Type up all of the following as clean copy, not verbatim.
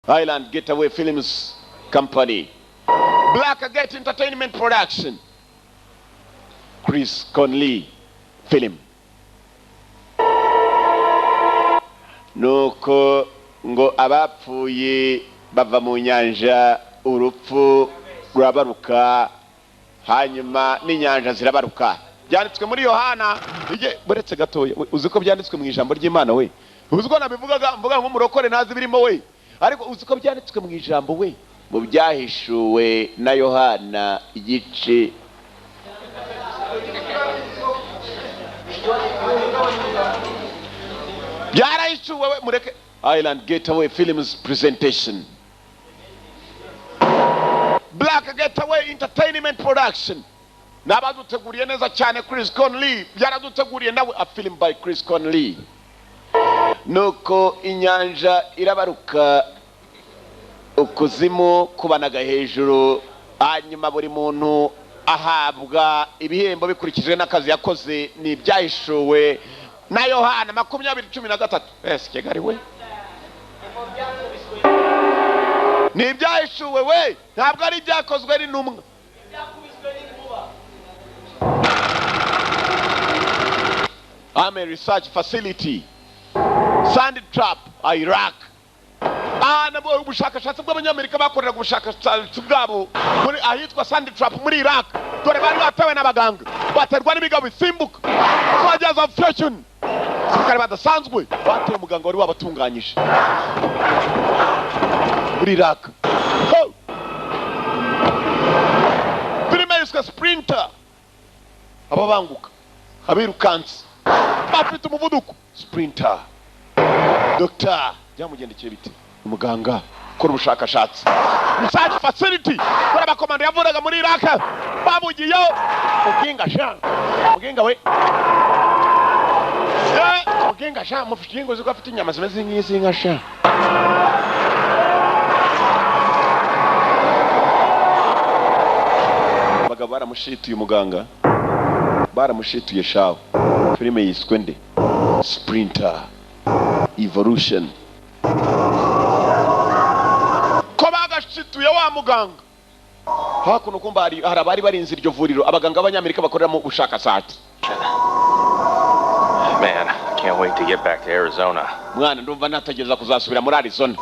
Island Getaway Films Company, Blackgate Entertainment Production, Chris Conley Film. Nuko ngo abapfuye bava mu nyanja, urupfu rurabaruka, hanyuma n'inyanja zirabaruka. Byanditswe muri Yohana, buretse gatoya, uziko byanditswe mu ijambo ry'Imana we. Uziko nabivugaga mvuga nk'umurokore nazi birimo we. Ariko uziko byanditswe mu ijambo we, mu byahishuwe na Yohana igice byarahishuwe we mureke. Island Getaway Films Presentation, Black Getaway Entertainment Production. Nabaduteguriye neza cyane Chris Conley, byaraduteguriye nawe a film by Chris Conley. Nuko inyanja irabaruka, ukuzimu kubanaga hejuru, hanyuma buri muntu ahabwa ibihembo bikurikije n'akazi yakoze. Ni byahishuwe na Yohana 20:13. Kigari we, ni byahishuwe we, ntabwo ari byakozwe n'intumwa. Army Research Facility, Sand Trap, Iraq. Nabo ubushakashatsi bw'abanyamerika bakorera ubushakashatsi bwabo muri ahitwa Sand Trap muri Iraq. Dore bari batewe n'abaganga, baterwa n'ibigabo bisimbuka, bageza fashion kare badasanzwe, bateye umuganga wari wabatunganyije muri Iraq. Filime yiswe Sprinter, ababanguka, abirukansi, bafite umuvuduko. Sprinter. Doctor byamugendekeye bite? Umuganga ukora ubushakashatsi, Research Facility, kora bakomando yavuraga muri Iraq, babugiyeho uginga sha, uginga we, uginga sha, mufingo ziko afite inyama zimeze nk'izinka sha. Bagabo baramushituye umuganga, baramushituye shaho. Filime yiswe nde? Sprinter Evolution. Ko bagashituye wa muganga, hakuno kumba hari abari barinze iryo vuriro, abaganga b'Abanyamerika bakorera mu bushakashatsi. Man, I can't wait to get back to Arizona. Mwana ndumva nategereza kuzasubira muri Arizona.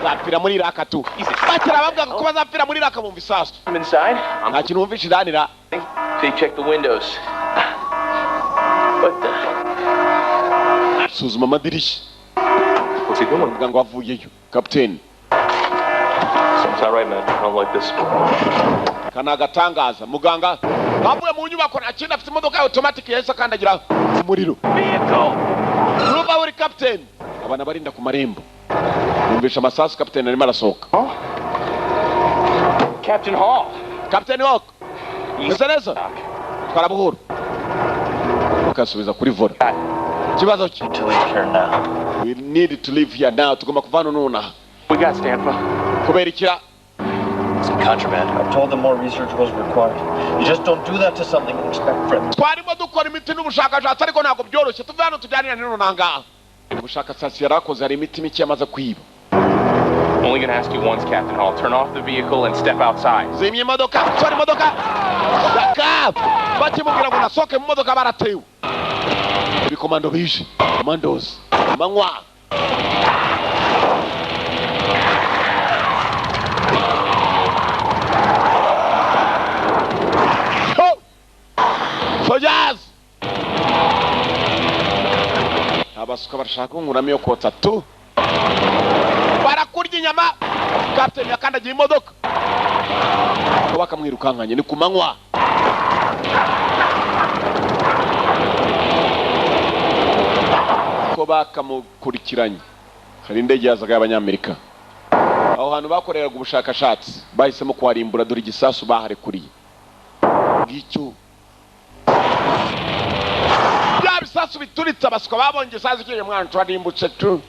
Zapira muri Iraq tu. Bakira bavuga ko bazapira muri Iraq mu bisasu. I'm inside. Nta kintu umvishe iranira. So you check the windows. What the? Suzuma amadirishya. What's he doing? Muganga wavuyeyo. Captain. Something's not right, man. I don't like this. Kana gatangaza. Muganga bavuye mu nyubako na kintu afite imodoka automatic yahise kandagira umuriro. Vehicle. Ruba uri Captain. Abana barinda ku marembo. Numvisha amasasu. Captain arimo arasohoka. Captain Hall. Captain Hawk. Neza. Twara buhoro. Ukasubiza kuri vola. Kibazo ki? To leave here now. We need to leave here now. Tugomba kuvana nona. We got Stanfa. Kubera ikira. Some contraband. I told them more research was required. You just don't do that to something and expect friends. Twarimo dukora imiti n'ubushakashatsi ariko ntabwo byoroshye. Tuve hano tujyanira nino nanga. Ubushakashatsi yarakoze hari imiti mike yamaze kwiba. Only gonna ask you once, Captain Hall. Turn off the vehicle and step outside. Zimye imodoka. Sorry imodoka. Daka. Bakimubwira ngo nasoke mu modoka baratewe. Ibikomando bije. Commandos. Manywa. Soldiers. Abasuka barashaka nguramo yo kotsa tu. Barakurya inyama. Captain yakandagiye imodoka. Ko bakamwirukankanye ni kumanywa. Ko bakamukurikiranye. Hari indege yazaga y'Abanyamerika. Aho hantu bakoreraga ubushakashatsi bahisemo kwarimbura dore igisasu baharekuriye. Ngicyo. Ya bisasu bituritse abasuka babonye isazi kiye mwana twarimbutse tu.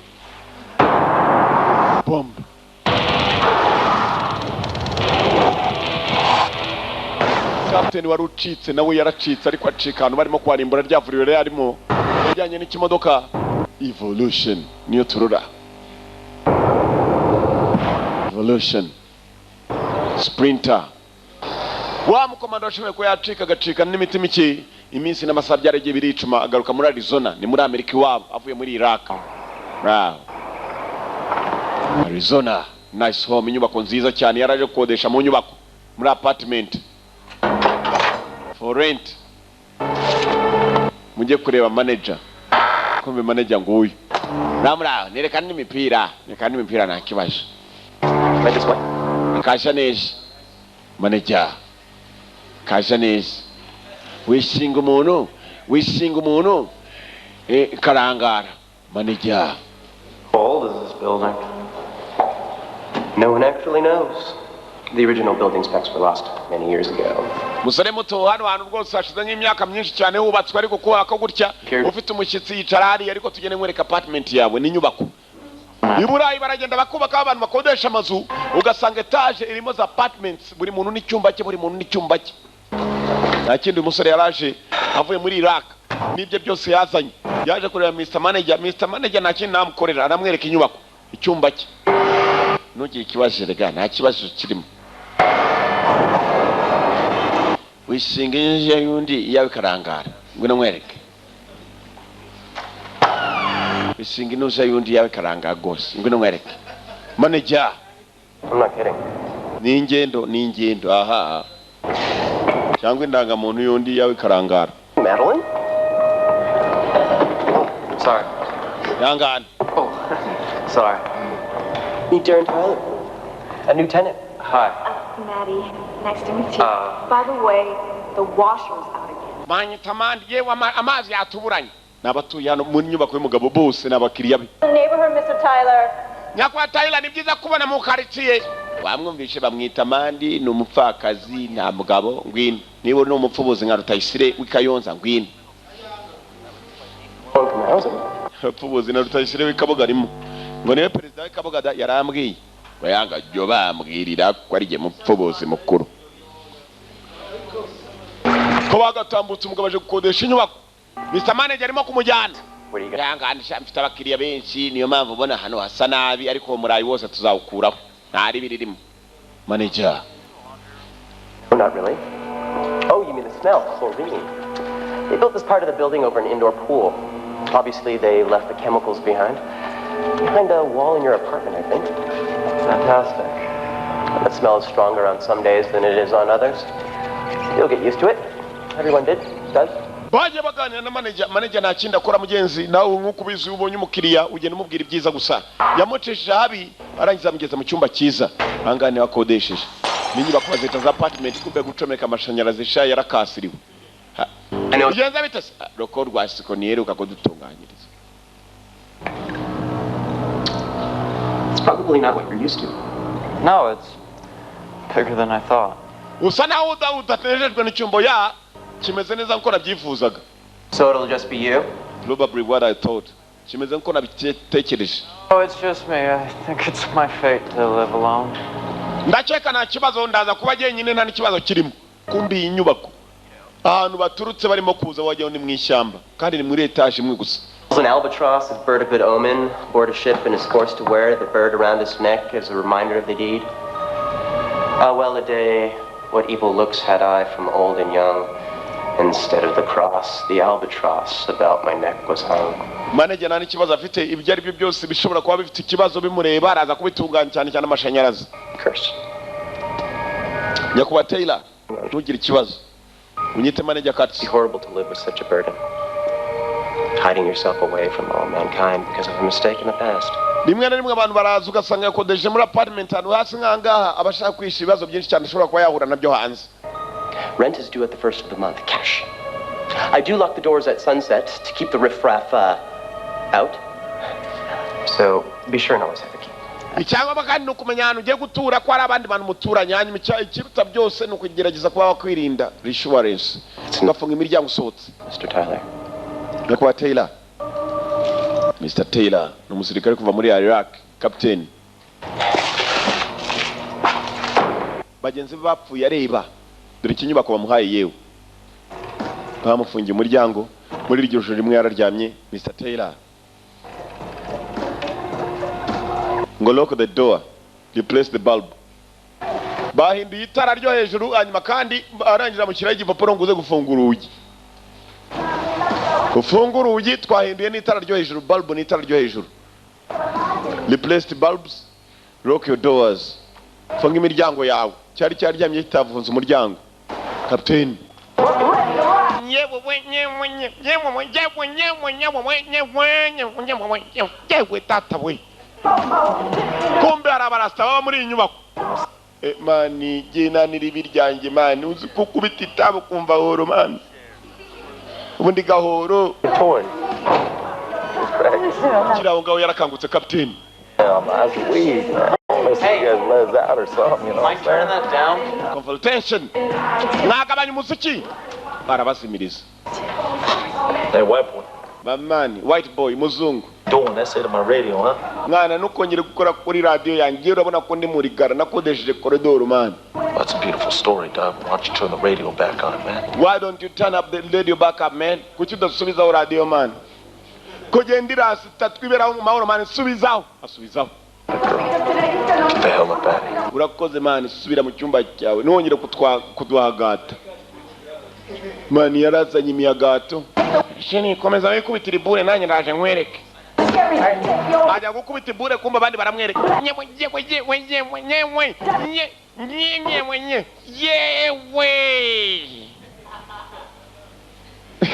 Bomb. Captain wari ucitse nawe yaracitse ariko acika ahantu barimo kwarimbura rya vuriro yarimo yajyanye n'ikimodoka Evolution niyo turura. Evolution. Sprinter. Wa mukomando washoboye ko yacika agacika n'imiti mike iminsi n'amasaha byaragiye biricuma agaruka muri Arizona ni muri Amerika iwabo avuye muri Iraq. Wow. Arizona, nice home, inyubako nziza cyane yaraje kodesha mu nyubako muri apartment for rent. Mujye kureba manager. Kumbe manager nguyu. Ramura, nerekana imipira nta kibazo. Right this way. Kashanesh. Manager. Kashanesh. Wishinga umuntu. Karangara. Manager. How old is this building? No one actually knows. The original building specs were lost many years ago. Musore muto hano rwose hashize nk'imyaka myinshi cyane hubatswe ariko kuba ko gutya ufite umushyitsi yicara hari ariko tugene nkwereka apartment yawe n'inyubako. Iburayi baragenda bakubaka abantu bakodesha amazu ugasanga etage irimo za apartments buri muntu n'icyumba cye. Nta kindi umusore yaraje avuye muri Iraq nibyo byose yazanye. Yaje kureba Mr. Manager nta kindi namukorera aramwereka inyubako icyumba cye. Nugire ikibazo rega nta kibazo kirimo. Wishinga inje yundi yawe karangara ngwino mwereke. Wishinga inuje yundi yawe karangara gose ngwino mwereke. Manager. I'm not kidding. Ni ingendo aha. Cyangwa indangamuntu yundi yawe karangara. Madeline? Sorry. Yangana. Oh, sorry. Meet Darren Tyler, a new tenant. Hi. Maddie, nice to meet you. By the way, the washer's out again. Manye tamandi yewe amazi yatuburanye. Nabatuye hano mu nyubako y'umugabo bose n'abakiriya be. The neighborhood, Mr. Tyler. Nyakwa Tyler ni byiza kubona mu quartier. Wamwumvishe bamwita Mandi ni umupfakazi nta mugabo ngwino. Niba ni umupfubuzi nka Rutayisire w'Ikayonza ngwino. Upfubuzi na Rutayisire w'Ikaboga arimo. Ngo niwe perezida w'Ikaboga yarambwiye. Ngo yanga byo bambwirira ko ari je mupfubuzi mukuru. Ko bagatambutse umugabo aje gukodesha inyubako. Mr. Manager arimo kumujyana. Yangandisha mfite abakiriya benshi niyo mpamvu ubona hano hasa nabi ariko murayi wose tuzawukuraho. Ntari biririmo. Manager. Oh, not really. Oh, you mean the smell, chlorine. They built this part of the building over an indoor pool. Obviously, they left the chemicals behind a wall in your apartment, I think. Fantastic. That smell is stronger on some days than it is on others. You'll get used to it. Everyone does. Baje baganira na manager nakinda akora mugenzi nawe nkuko bizi ubonye umukiriya ugenda umubwira ibyiza gusa yamucishije habi arangiza amugeza mu cyumba cyiza angane wakodesheje n'inyubako bazita za apartment kumbe gucomeka amashanyarazi sha yarakasiriwe ugenza bitase roko rwasiko niyeruka ko dutunganyiriza. It's probably not what you're used to. No, it's bigger than I thought. Usa naho udatenejejwe n'icyumbo ya kimeze neza nko nabyifuzaga. So it'll just be you? Probably what I thought. Kimeze nko nabitekereje. Oh, it's just me. I think it's my fate to live alone. Ndakeka nta kibazo ndaza kuba jyenyine nta n'ikibazo kirimo. Kumbi inyubako. Ahantu baturutse barimo kuza wajyaho ni mu ishyamba kandi ni muri etage imwe gusa. An albatross, a bird of good omen, aboard a ship and is forced to wear the bird around his neck as a reminder of the deed. Well a day, what evil looks had I from old and young. Instead of the cross, the albatross about my neck was hung. Manager nani kibazo afite ibyo ari byo byose bishobora kuba bifite ikibazo bimureba araza kubitunganya cyane amashanyarazi. Curse. Nyakuba Taylor, ntugire ikibazo. Unyite manager Katsi. It's horrible to live with such a burden. Hiding yourself away from all mankind because of a mistake in the past. Rimwe na rimwe abantu baraza ugasanga yakodeje muri apartment hano hasi nkangaha abashaka kwisha ibibazo byinshi cyane ashobora kuba yahura nabyo hanze. Rent is due at the first of the month, cash. I do lock the doors at sunset to keep the riffraff out. So be sure and always have a key. Icyangwa kandi nukumenya hano ugiye gutura ko ari abandi bantu muturanye hanyuma ikiruta byose ni ukugerageza kuba wakwirinda reassurance. Ugafunga imiryango usohotse. Mr. Tyler. Nyakuba Taylor. Mr. Taylor ni umusirikare kuva muri Iraq, captain. Bagenzi bapfuye areba. Dore ikinyubako bamuhaye yewe. Bamufungiye umuryango muri iryo joro rimwe yararyamye Mr. Taylor. Ngo lock the door. replace the bulb. Bahinduye itara ryo hejuru hanyuma kandi arangira mu kirayi gipapuro ngo uze gufungura urugi. Gufungura urugi twahinduye n'itara ryo hejuru, bulb ni itara ryo hejuru. Replace the bulbs, lock your doors. Funga imiryango yawe. Cyari cyaryamye kitavunza umuryango. Captain. Kumbe arabarasta baba muri inyubako. Mani genanira ibiryange mani uzi kukubita itabo kumva horo mani. Ubundi gahoro. Kiraho ngaho yarakangutse Captain. That's weed, man. Unless you guys let us out or something, you know. Mike, turn that down. Consultation. Nagabanya umuziki. Barabasimiriza. Hey, white boy. Bamani, white boy, muzungu. Doing that shit on my radio, huh? Mwana nukongere gukora kuri radio yanjye urabona ko ndi muri gara nakodesheje corridor man. That's a beautiful story, dog. Why don't you turn the radio back on, man? Why don't you turn up the radio back up, man? Kuki udasubizaho radio man? Kugendira sitatwiberaho mu mahoro man, subizaho. Asubizaho. Get the hell up out of here. Urakoze man, subira mu cyumba cyawe. Nongere kuduhagata. Man yarazanye imiyagato. Shini komeza wikubitira ibure nanjye ndaje nkwereke. Ajya gukubita ibure kumba abandi baramwereka. Yewe.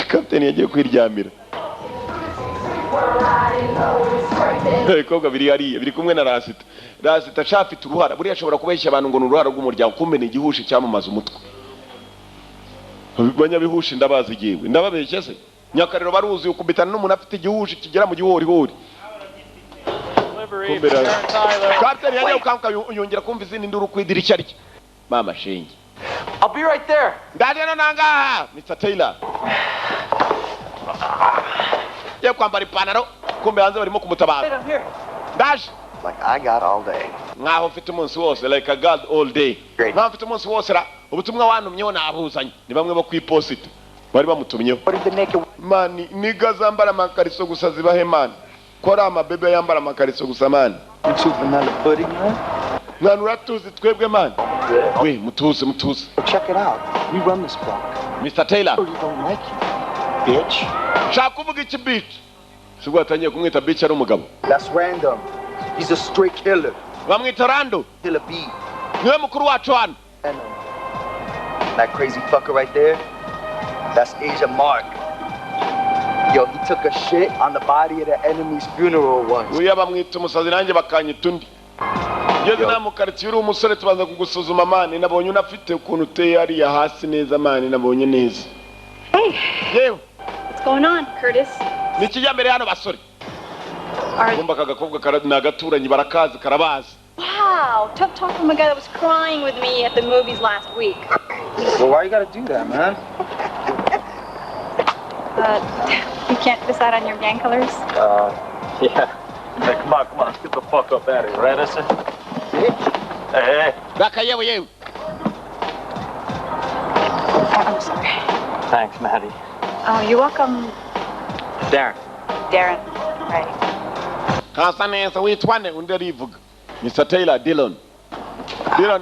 Captain yagiye kwiryamira. Koga biri kumwe na Rasita. Rasita shafite uruhara. Buriya ashobora kubeshya abantu ngo n'uruhara rw'umuryango kumbe ni igihushe cyamamaza umutwe. Banyabihushe ndabazi giwe. Ndababeshye se. Nyakarero baruzi ukubitana n'umuntu afite igihushe kigera mu gihori. Captain yagiye ukanka yongera kumva izindi nduru kwidirishya rye. Mama Shengi. I'll be right there. Ndaje no nangaha, Mr. Taylor. Ye kwambara ipantaro kumbe hanze barimo kumutabara. Ndaje. Like I got all day. Ngaho mfite umunsi wose like I got all day. Ngaho mfite umunsi wose ra ubutumwa wantumyeho nabuzanye. Ni bamwe bo kwiposita. Bari bamutumyeho. Mani niga zambara amakariso gusa zibahe mani. Kora amabebe yambara amakariso gusa mani. Mwana uratuzi twebwe mani. We mutuze. Check it out. We run this block. Mr. Taylor. You don't like you, bitch. Shaka kuvuga iki bitch. Sibwo atangiye kumwita bitch ari umugabo. That's random. He's a straight killer. Bamwita Rando. Killer B. Niwe mukuru wacu hano. That crazy fucker right there, that's Asia Mark. Yo, he took a shit on the body of the enemy's funeral once. Uya bamwita umusazi nanjye bakanyita undi. Ngeze na mu quartier uri umusore tubanza kugusuzuma mani nabonye unafite ukuntu uteye hariya hasi neza mani nabonye neza. Hey. Yewe. What's going on, Curtis? Nikijya mbere hano basore. Kumba kagakobwa nagaturanye barakazi karabazi. Wow, tough talk from a guy that was crying with me at the movies last week. Well, why you gotta do that, man? You can't decide on your gang colors? Yeah. Hey, come on. Let's get the fuck up out of here, right, Esther? Hey. Baka yewe. I'm sorry. Thanks, Maddie. Oh, you're welcome. Darren. Right. Kasaneza witwane undi arivuga. Mr. Taylor Dillon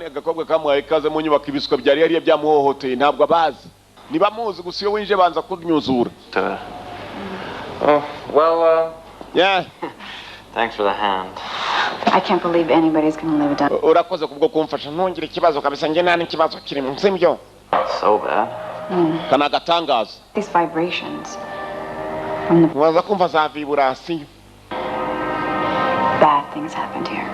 agakobwa kamwaye kaze mu nyubako ibiswa byari yari byamuhohoteye ntabwo abazi. Niba muzi gusa iyo winje banza kunyuzura. Oh, well, Yeah. thanks for the hand. I can't believe anybody's gonna live it down. Urakoze kubwo kumfasha ntongire ikibazo kabisa nge nani kibazo kirimo simbyo. So bad. Kana gatangaza. These vibrations. Mwaza kumva za vibrasi. Bad things happened here.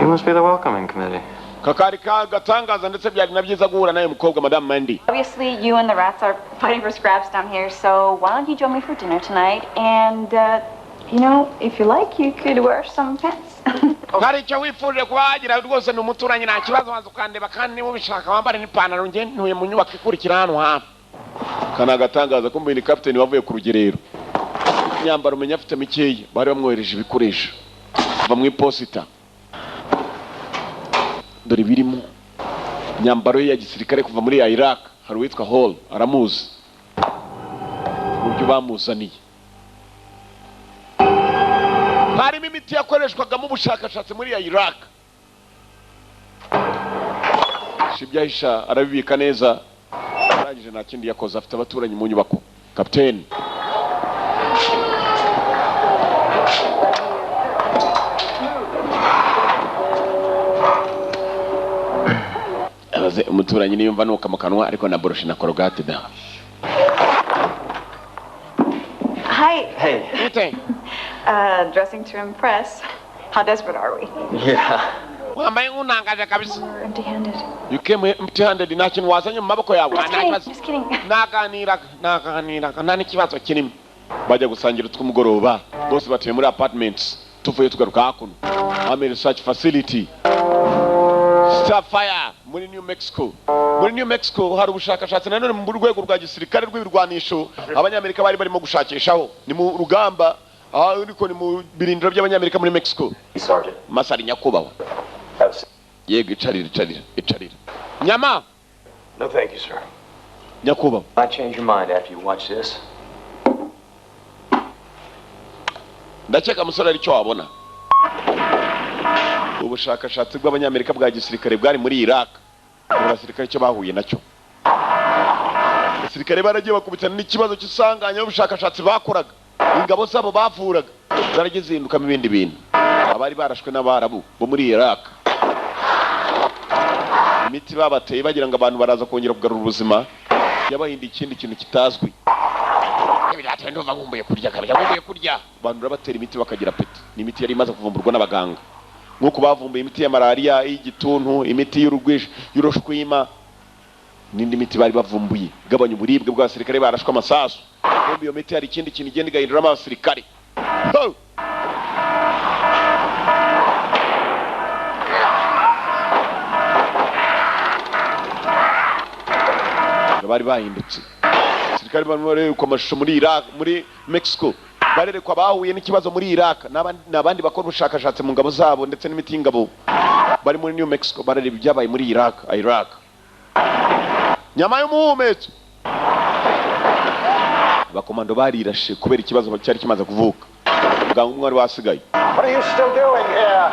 You must be the welcoming committee. Kakari ka gatangaza ndetse byari nabyiza guhura naye mukobwa Madam Mandy. Obviously, you and the rats are fighting for scraps down here, so why don't you join me for dinner tonight? And, you know, if you like, you could wear some pants. Hari icyo wifurije kuhagira rwose ni umuturanyi nta kibazo waza ukandeba kandi niba ubishaka wambare n'ipantaro nge ntuye mu nyubako ikurikira hano hafi. Kana gatangaza kumbe ni captain wavuye ku rugerero. Nyambaro umenya afite mikeya bari bamwohereje ibikoresho. Bamwe posita. Dore birimo nyambaro ya gisirikare kuva muri Iraq hari witwa Hall aramuzi. Ubyo bamuzaniye. Harimo imiti yakoreshwaga mu bushakashatsi muri Iraq ahisha ibyo ahisha arabibika neza. Arangije nta kindi yakoze, afite abaturanyi mu nyubako. Kapiteni abaze umuturanyi niyumva nuka mu kanwa ariko na boroshi na korogate da. Hi. Hey. Dressing to impress. How desperate are we? Yeah. Wambaye unangaje kabisa. We're empty-handed. You came empty-handed, nta kintu wazanye mu maboko yawe. Just kidding. Naganira nta n'ikibazo kinini. Bajya gusangira utw'umugoroba, bose batuye muri apartments, tuvuye tugaruka hakuno. Army Research Facility, Starfire muri New Mexico. Muri New Mexico hari ubushakashatsi nanone mu rwego rwa gisirikare rw'ibirwanisho abanyamerika bari barimo gushakishaho. Ni mu rugamba, ariko ni mu birindiro by'abanyamerika muri Mexico. Sergeant. Masari nyakubaho. Yego icarira. Nyama. No, thank you, sir. Nyakubaho. Might change your mind after you watch this. Ndakeka musore ari cyo wabona. Ubushakashatsi bw'abanyamerika bwa gisirikare bwari muri Iraq. Abasirikare cyo bahuye nacyo. Abasirikare baragiye bakubitana n'ikibazo cy'isanganya y'ubushakashatsi bakoraga. Ingabo zabo bavuraga zaragize zindukamo ibindi bintu. Abari barashwe n'Abarabu bo muri Iraq. Imiti babateye bagira ngo abantu baraza kongera kugarura ubuzima. Yabahinda ikindi kintu kitazwi. Ibiratendo bagumbuye kurya kabya bagumbuye kurya. Abantu rabatera imiti bakagira peti. Ni imiti yari imaze kuvumburwa n'abaganga. Nkuko bavumbuye imiti ya malaria, y'igituntu, imiti y'urugwisha, y'urushwima. Nindi miti bari bavumbuye gabanya uburibwe bw'abasirikare barashwe amasasu. Bombi iyo miti hari ikindi kintu igenda igahindura abasirikare. Bari bahindutse. Abasirikare bari ku mashusho muri Iraq, muri Mexico. Barerekwa bahuye n'ikibazo muri Iraq n'abandi bakora ubushakashatsi mu ngabo zabo ndetse n'imiti y'ingabo. Bari muri New Mexico barareba ibyabaye muri Iraq. Nyama y'umuhumetso. Abakomando barirashe kubera ikibazo cyari kimaze kuvuka. Muganga umwe wari wasigaye. What are you still doing here?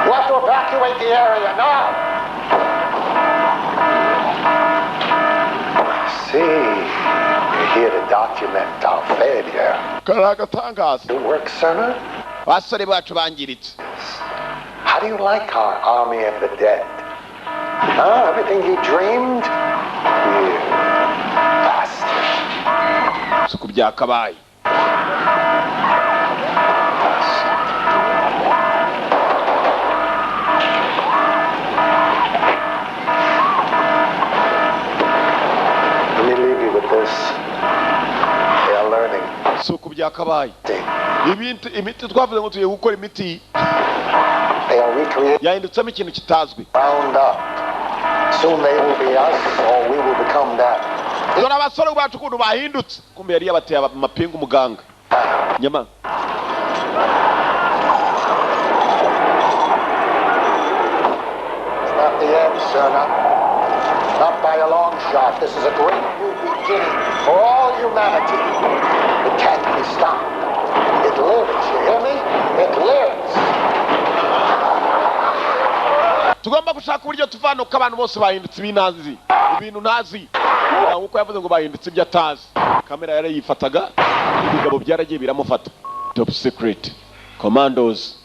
You have to evacuate the area now. See, you're here to document our failure. Karagatangaza. Good work, Cerner. Basore bacu bangiritse. How do you like our army of the dead? Huh? Everything you dreamed? You bastard. Suku byakabaye. Let me leave you with this. They are learning. Suku byakabaye. Imiti twavuze ngo tugiye gukora imiti. They are recreating. Yahindutsemo ikintu kitazwi. Round up. Soon they will be us, or we will become that. Dore abasore bacu kuntu bahindutse. Kumbe yari yabateye amapingu umuganga. Nyama. It's not the end, Cerner. Not by a long shot. This is a great new beginning for all humanity. It can't be stopped. It lives, you hear me? It lives. Tugomba gushaka uburyo tuvana uko abantu bose bahindutse ibintu ntazi. Nkuko yavuze ngo bahindutse ibyo atazi. Kamera yari yifataga, ibigabo byaragiye biramufata. Top secret. Commandos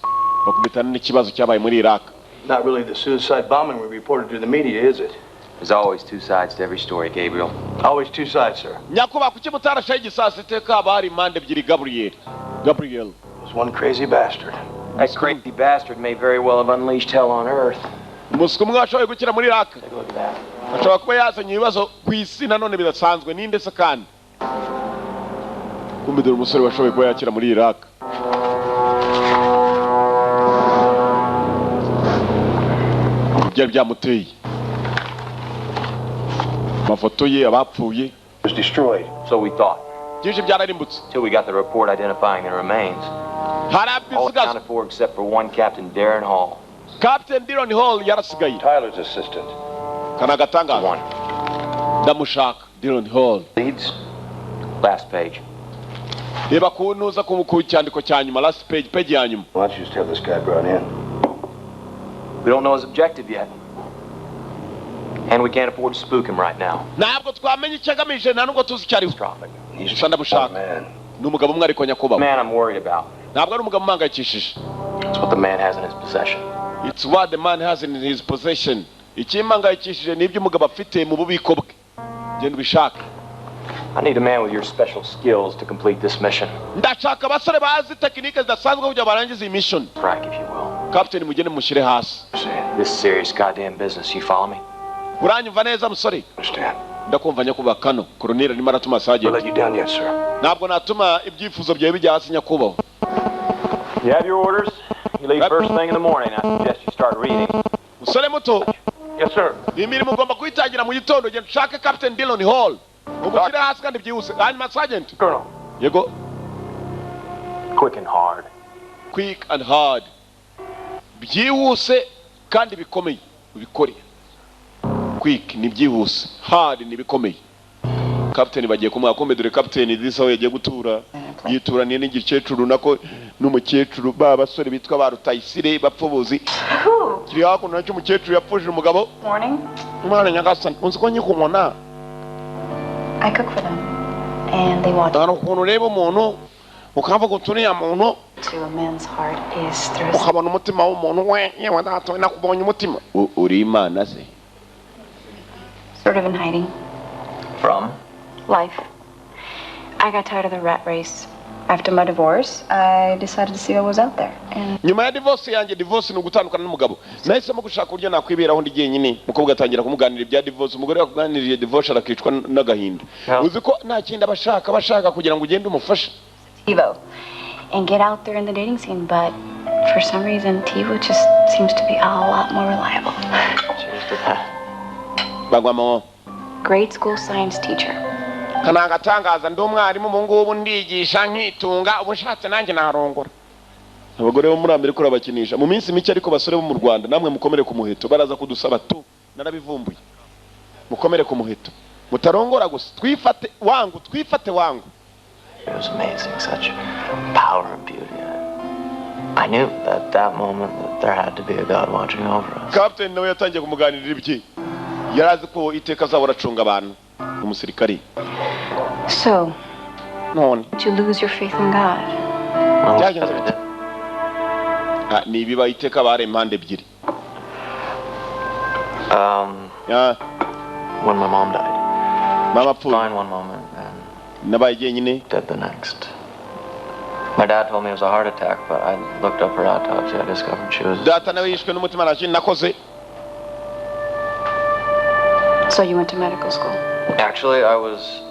bakubitana n'ikibazo cyabaye muri Iraq. Not really the suicide bombing we reported to the media, is it? There's always two sides to every story, Gabriel. Always two sides, sir. Nyakuba kuki mutarashaye igisasi iteka bari mande ebyiri Gabriel. There's one crazy bastard. That crazy bastard may very well have unleashed hell on Earth. Umuswa umwe washoboye gukira muri Iraq. Take a look at that. Ashobora kuba yazanye ibibazo ku isi nanone bidasanzwe ninde se kandi. Kumbe dore umusore washoboye kuba yakira muri Iraq. Byari byamuteye. Amafoto ye abapfuye. Was destroyed. So we thought. Byinshi byararimbutse. Till we got the report identifying their remains. All accounted for except for one Captain Darren Hall. Captain Darren Hall yarasigaye. Tyler's assistant. Kanagatanga. One. Ndamushaka Darren Hall. Leads. Last page. Reba kunuza ku cyandiko cya nyuma last page ya nyuma. Why don't you just have this guy brought in? We don't know his objective yet. And we can't afford to spook him right now. ntabwo twamenye icyo agamije nta nubwo tuzi icyo ariho gusa ndabushaka ni umugabo umwe ariko nyakubahwa Man I'm worried about. ntabwo ari umugabo umangayikishije. It's what the man has in his possession. It's what the man has in his possession. Ikimpangayikishije ni ibyo umugabo afite mu bubiko bwe. Genda ubishaka. I need a man with your special skills to complete this mission. Ndashaka abasore bazi tekinike zidasanzwe kugira barangize iyi mission. Frank, if you will. Captain mugende mushyire hasi. This is serious goddamn business. You follow me? Uranyumva neza musore? Understand? Ndakumva nyakubahwa Kano. Colonel arimo aratuma Sergeant. Let you down yet, sir. Ntabwo natuma ibyifuzo byawe bijya hasi nyakubahwa. You have your orders? You leave first thing in the morning. I suggest you start reading. Musore muto. Yes, sir. Imirimo ugomba kuyitangira mu gitondo. Genda ushake Captain Dillon Hall. Umushyire hasi kandi byihuse. Hanyuma Sergeant. Colonel. Yego. Quick and hard. Quick and hard. Byihuse kandi bikomeye. Ubikore. Quick ni byihuse. Hard ni bikomeye. Captain bagiye kumwakombe dore Captain Disaho yagiye gutura. Yituraniye n'igikecuru nako n'umukecuru basore bitwa ba Rutayisire bapfubuzi. Kiri hakuno nacyo umukecuru yapfuje umugabo. Morning. Mwana nyagasani unzi ko nyikumona. I cook for them, and they want Dano ukuntu reba umuntu ukavuga uturiya muntu to a man's heart is through his... ukabona umutima w'umuntu we yewe data nakubonye umutima. Uri Imana se? Sort of in hiding. From? Life. I got tired of the rat race. After my divorce, I decided to see what was out there. And Nyuma ya divorce yanjye, divorce ni ugutandukana n'umugabo. Nahisemo gushaka uburyo nakwiberaho ndi jyenyine. Mukobwa atangira kumuganira ibya divorce. Umugore yakuganiriye divorce arakicwa n'agahinda. Uzi ko nta kindi bashaka kugira ngo ugende umufashe. TiVo. And get out there in the dating scene, but for some reason, TiVo just seems to be a lot more reliable. Cheers to that. Bagwamo. Grade school science teacher. Kana gatangaza ndi umwarimu mu ngubu ndigisha nkitunga ubushatse nanjye narongora. Abagore bo muri Amerika urabakinisha mu minsi mike ariko basore bo mu Rwanda namwe mukomere ku muheto baraza kudusaba tu narabivumbuye. Mukomere ku muheto. Mutarongora gusa twifate wangu. It was amazing, such power and beauty. I knew at that moment that there had to be a God watching over us. Captain nawe yatangiye kumuganirira ibiki. Yarazi ko iteka azahora acunga abantu. Umusirikari. So, None. did you lose your faith in God? Ni ibiba iteka bare impande ebyiri. When my mom died. Mama pfuye. Fine one moment and nabaye jyenyine. Dead the next. My dad told me it was a heart attack, but I looked up her autopsy. I discovered she was... Data nawe yishwe n'umutima nakoze. So you went to medical school? Actually, I was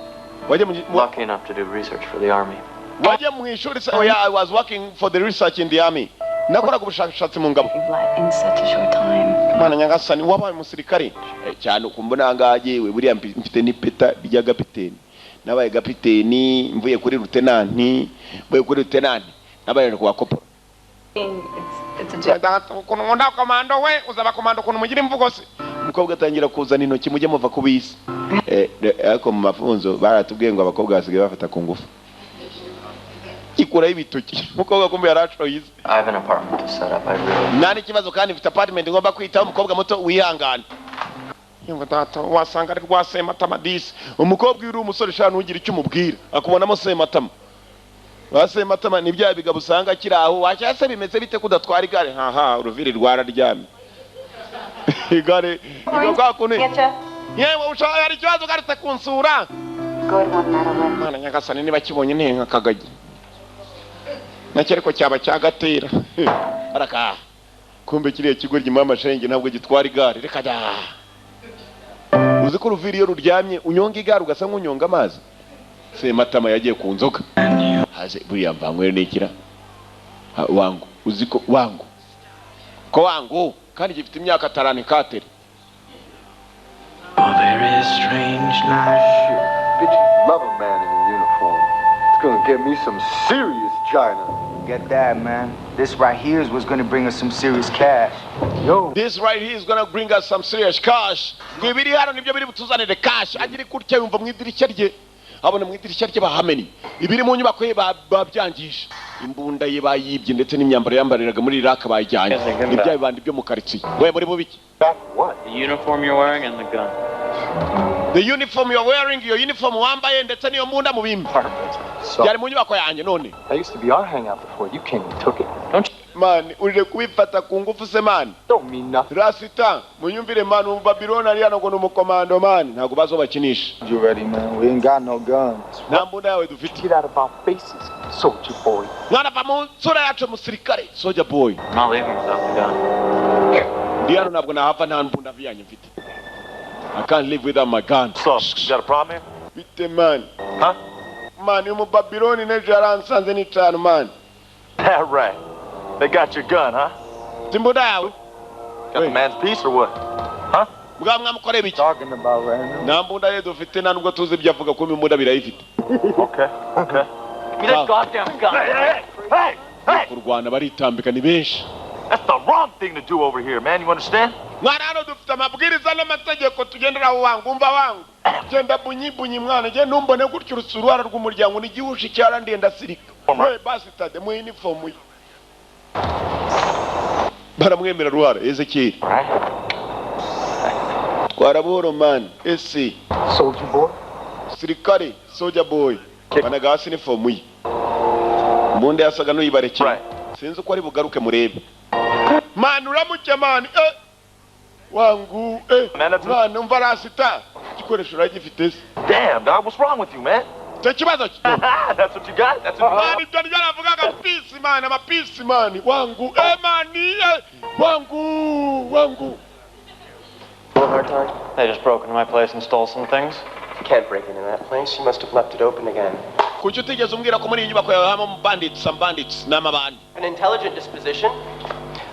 lucky enough to do research for the army. I was working for the research in the army. Nakoraga ubushakashatsi mu ngabo. In such a short time. Mana nyagasani wabaye umusirikare. Cyane ukumbona ngaje we buriya mfite ni peta rya gapiteni. Nabaye gapiteni mvuye kuri lieutenant, mvuye kuri lieutenant. Nabaye kwa corporal. It's a job. Ukuntu nkunda komando we uzaba komando ukuntu mugira imvugo se. Umukobwa atangira kuzana intoki mujye muva kubisi. Ariko mu mafunzo baratubwiye ngo abakobwa basigaye bafata ku ngufu. Ikura ibitoki. Umukobwa kumbe yaracoyize. I have an apartment to set up. I really... Nani kibazo kandi mfite apartment ngomba kwitaho umukobwa muto wihangana. Yumva data wasanga ari rwasema tamadisi. Umukobwa uri umusore shana ugira icyo umubwira. Akubonamo sema tama. Wasema tama ni bya bigabo usanga kiraho wacyase bimeze bite kudatwara igare. Haha uruviri rwararyamye. Igare igokwa kune. Yewe ushaka ari kibazo garetse kunsura. Good one, Madeline. Mana nyagasani niba kibonye ntenga kagagi. Nacyariko cyaba cyagatera. Araka. Kumbe kiriye kigo ry'imama shenge ntabwo gitwara igare. Reka da. Uzi ko uruviri iyo ruryamye unyonga igare ugasa nk'unyonga amazi. Sematama yagiye ku nzoga. Haje buriya mvangwe n'ikira. Wangu uzi ko wangu. Ko wangu kandi gifite imyaka 30 katere. Oh, there is strange night. Bitch, love a man in a uniform. It's gonna get me some serious China. Get that, man. This right here is what's gonna bring us some serious cash. Yo. This right here is gonna bring us some serious cash. Gwibiri hano nibyo biri butuzanire cash. Agiri kurya yumva mu idirishya rye. Abona mu idirishya rye bahameni. Ibiri mu nyubako ye babyangije. imbunda ye bayibye ndetse n'imyambaro yambariraga muri Iraq bayijyanye n'ibya bibandi byo mu karitsiye we muri bubiki What? The uniform you're wearing and the gun. the uniform you're wearing your uniform wambaye ndetse n'iyo mbunda mu bimba yari mu nyubako yanjye none That used to be our hangout before you came and took it. Don't you? man urire kubifata ku ngufu se man Don't mean nothing. Rasita munyumvire man mu Babylon ari hano ngo n'umukomando man ntago bazobakinisha You ready, man? We ain't got no guns. nta mbunda yawe dufite Get out of our faces, soldier boy. mwana va mu nsura yacu musirikare soldier boy I'm not leaving without the gun. ndi hano ntabwo nahava nta mbunda vyanyu mfite I can't live without my gun. So, you got a problem here? Bite man. Huh? Man, you mu Babylon nejo yaransanze n'itanu man. That right. They got your gun, huh? Timbunda yawe. Got the man's piece or what? Huh? Bwa mwamukore biki? Talking about random. Nta mbunda ye dufite nta nubwo tuzi ibyo avuga ko imbunda birayifite. Okay. Okay. Give me that goddamn gun. Hey! Kurwana baritambika ni benshi. That's the wrong thing to do over here, man. You understand? Mwana hano dufite amabwiriza n'amategeko tugenderaho wangu umva wangu. Genda bunyi mwana je numbone gutyo urusuruhara rw'umuryango n'igihushi cyarandiye ndasirika. We basi tade mu uniform ye. Baramwemera ruhara Ezekiel. Twara buhoro man. Ese Soldier boy. Sirikare soldier boy. Banaga hasi uniform ye. Munde yasaga n'uyibarekera. Sinzi uko ari bugaruke murebe. Man uramuke man wangu mwana umva Rasita gikoresho uragifite se. Damn, dog, what's wrong with you, man? Kibazo ki? That's what you got? That's what you got? Man, ibyo naravugaga peace man, ama peace man. Wangu mani wangu. A hard time? They just broke into my place and stole some things. You can't break into that place. You must have left it open again. Kuki utigeze umbwira ko muri iyi nyubako yawe habamo some bandits n'amabandi? An intelligent disposition?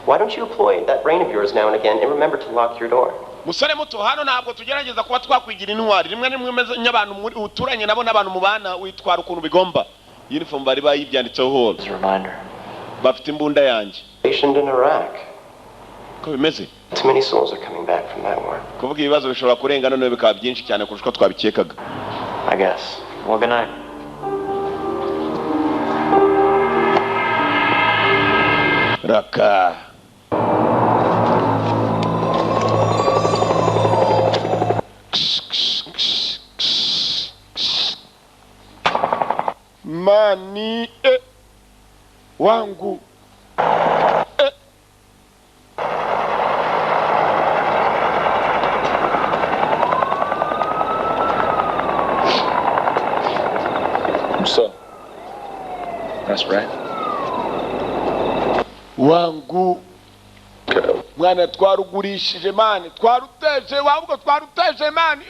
Why don't you employ that brain of yours now and again and remember to lock your door? Musore muto hano ntabwo tugerageza kuba twakwigira intwari rimwe rimwe meze nk'abantu uturanye nabo n'abantu mubana witwara ukuntu bigomba. Uniform bari bayibyanditseho hall. As a reminder. Bafite imbunda yanjye. Stationed in Iraq. Ko bimeze? Too many souls are coming back from that war. Kuvuga ibibazo bishobora kurenga none bikaba byinshi cyane kurusha twabikekaga. I guess. Well, good night. Raka. Mani wangu So, that's right. wangu mwana twarugurishije mani twaruteje wabwo twaruteje mani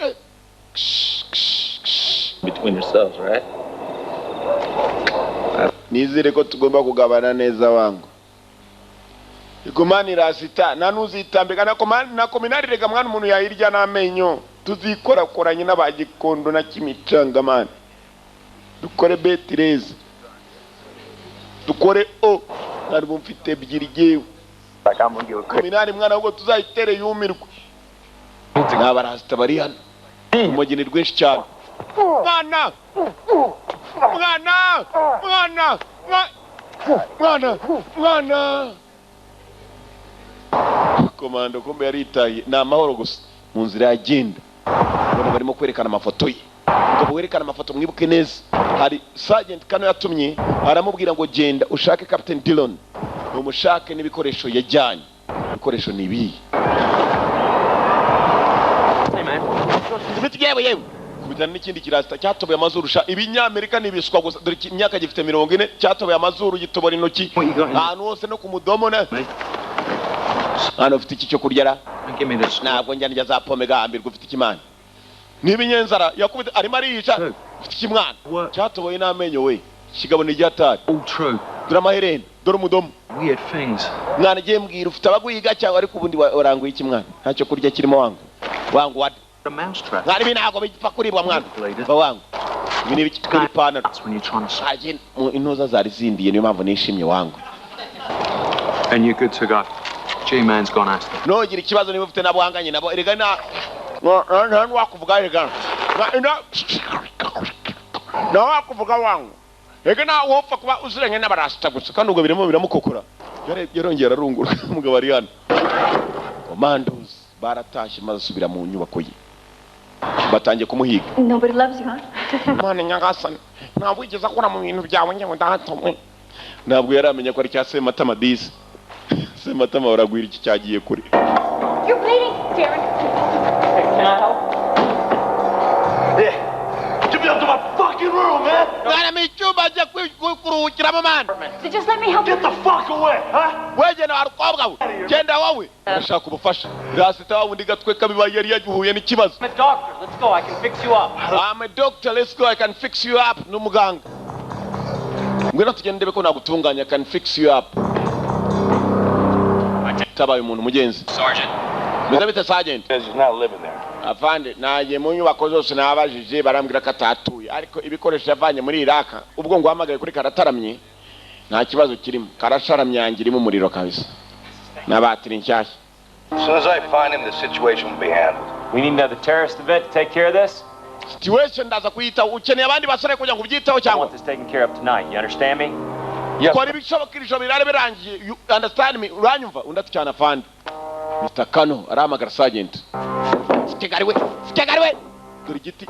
Between yourselves, right? nizere ko tugomba kugabana neza wangu igumani Rasita nanuzitambika na kominari rega mwana umuntu yahirya n'amenyo tuzikorakoranye n'abagikondo na kimicanga mani dukore betireze dukore nari bumfite ebyiri jewe kominari mwana ahubwo tuzayitere yumirwe n'aba Rasita bari hano umugeni rwinshi cyane mwana komando kumbe yaritaye ni amahoro gusa mu nzira yagenda ubona barimo kwerekana amafoto ye ubwo werekana amafoto mwibuke neza hari Sergeant Kano yatumye aramubwira ngo genda ushake Captain Dillon umushake n'ibikoresho yajyanye ibikoresho ni ibi yewe kubitana n'ikindi kirasta cyatoboye amazuru sha ibinyamerika nibiswa gusa dore imyaka gifite 40 cyatoboye amazuru gitobora intoki ahantu hose no kumudomo na hano ufite iki cyo kurya ra ntabwo njya za pome gahambirwa ufite ikimana n'ibinyenzara yakubita arimo ariyica ufite ikimwana cyatoboye n'amenyo we kigabo ni ryatari dore amahereni dore umudomo Weird things. mwana giye mbwira ufite abaguyiga cyangwa ariko ubundi waranguye ikimwana ntacyo kurya kirimo wangu wadi A mousetrap. mwari binago bipfa kuribwa mwana ba wangu ibi ni biki kuri pana That's when you're trying to. aje intoza zari zindiye niyo mpamvu nishimye wangu And you're good to go. G-Man's gone after. nogira ikibazo niba ufite nabuhanganye nabo erega nta wakuvuga erega na wakuvuga wangu ega na wopfa kuba uziranye n'abarasta gusa kandi ubwo birimo biramukokora yarongera arungura umugabo ari hano commandos baratashye maze subira mu nyubako ye batangiye kumuhiga. Nobody loves you, huh? Mane nyagasani ntabwo igeze akora mu bintu byawe nyewe ndahatomwe. Ntabwo yaramenya ko ari cya Sematama disi. Sematama baragwira iki cyagiye kure. You're bleeding, Darren. Can I help? Yeah. Get me up to my fucking room, man. Mwana michuba aje kuruhukiramo man. So just let me help you. Get the fuck away, huh? Weje na warukobwa we. Genda wowe. Ndashaka ubufasha. Rasita wawe ndi gatwe kabibaye yari yagihuye n'ikibazo. I'm a doctor. Let's go. I can fix you up. I'm a doctor. Let's go. I can fix you up. Numuganga. Ngwino tugende beko nagutunganya. I can fix you up. Tabaye umuntu mugenzi. Sergeant. Muzabite sergeant. He's not living there. Afande naje mu nyubako zose nabajije barambwira ko atatuye ariko ibikoresho yavanye muri Iraka ubwo ngo hamagaye kuri karataramye nta kibazo kirimo karasharamye yangirimo umuriro kabisa nabatiri nshyashya. As soon as I find him, the situation will be handled. We need another terrorist event to take care of this. Situation ndaza kuyita ukeneye abandi basore kugira ngo ubyiteho I cyangwa want this taken care of tonight. You understand me? Yes. Kora ibishobokirisho birare birangiye. You understand me? Uranyumva undatyana afande. Mr. Kano aramagara sergeant. Stegariwe. Dore giti.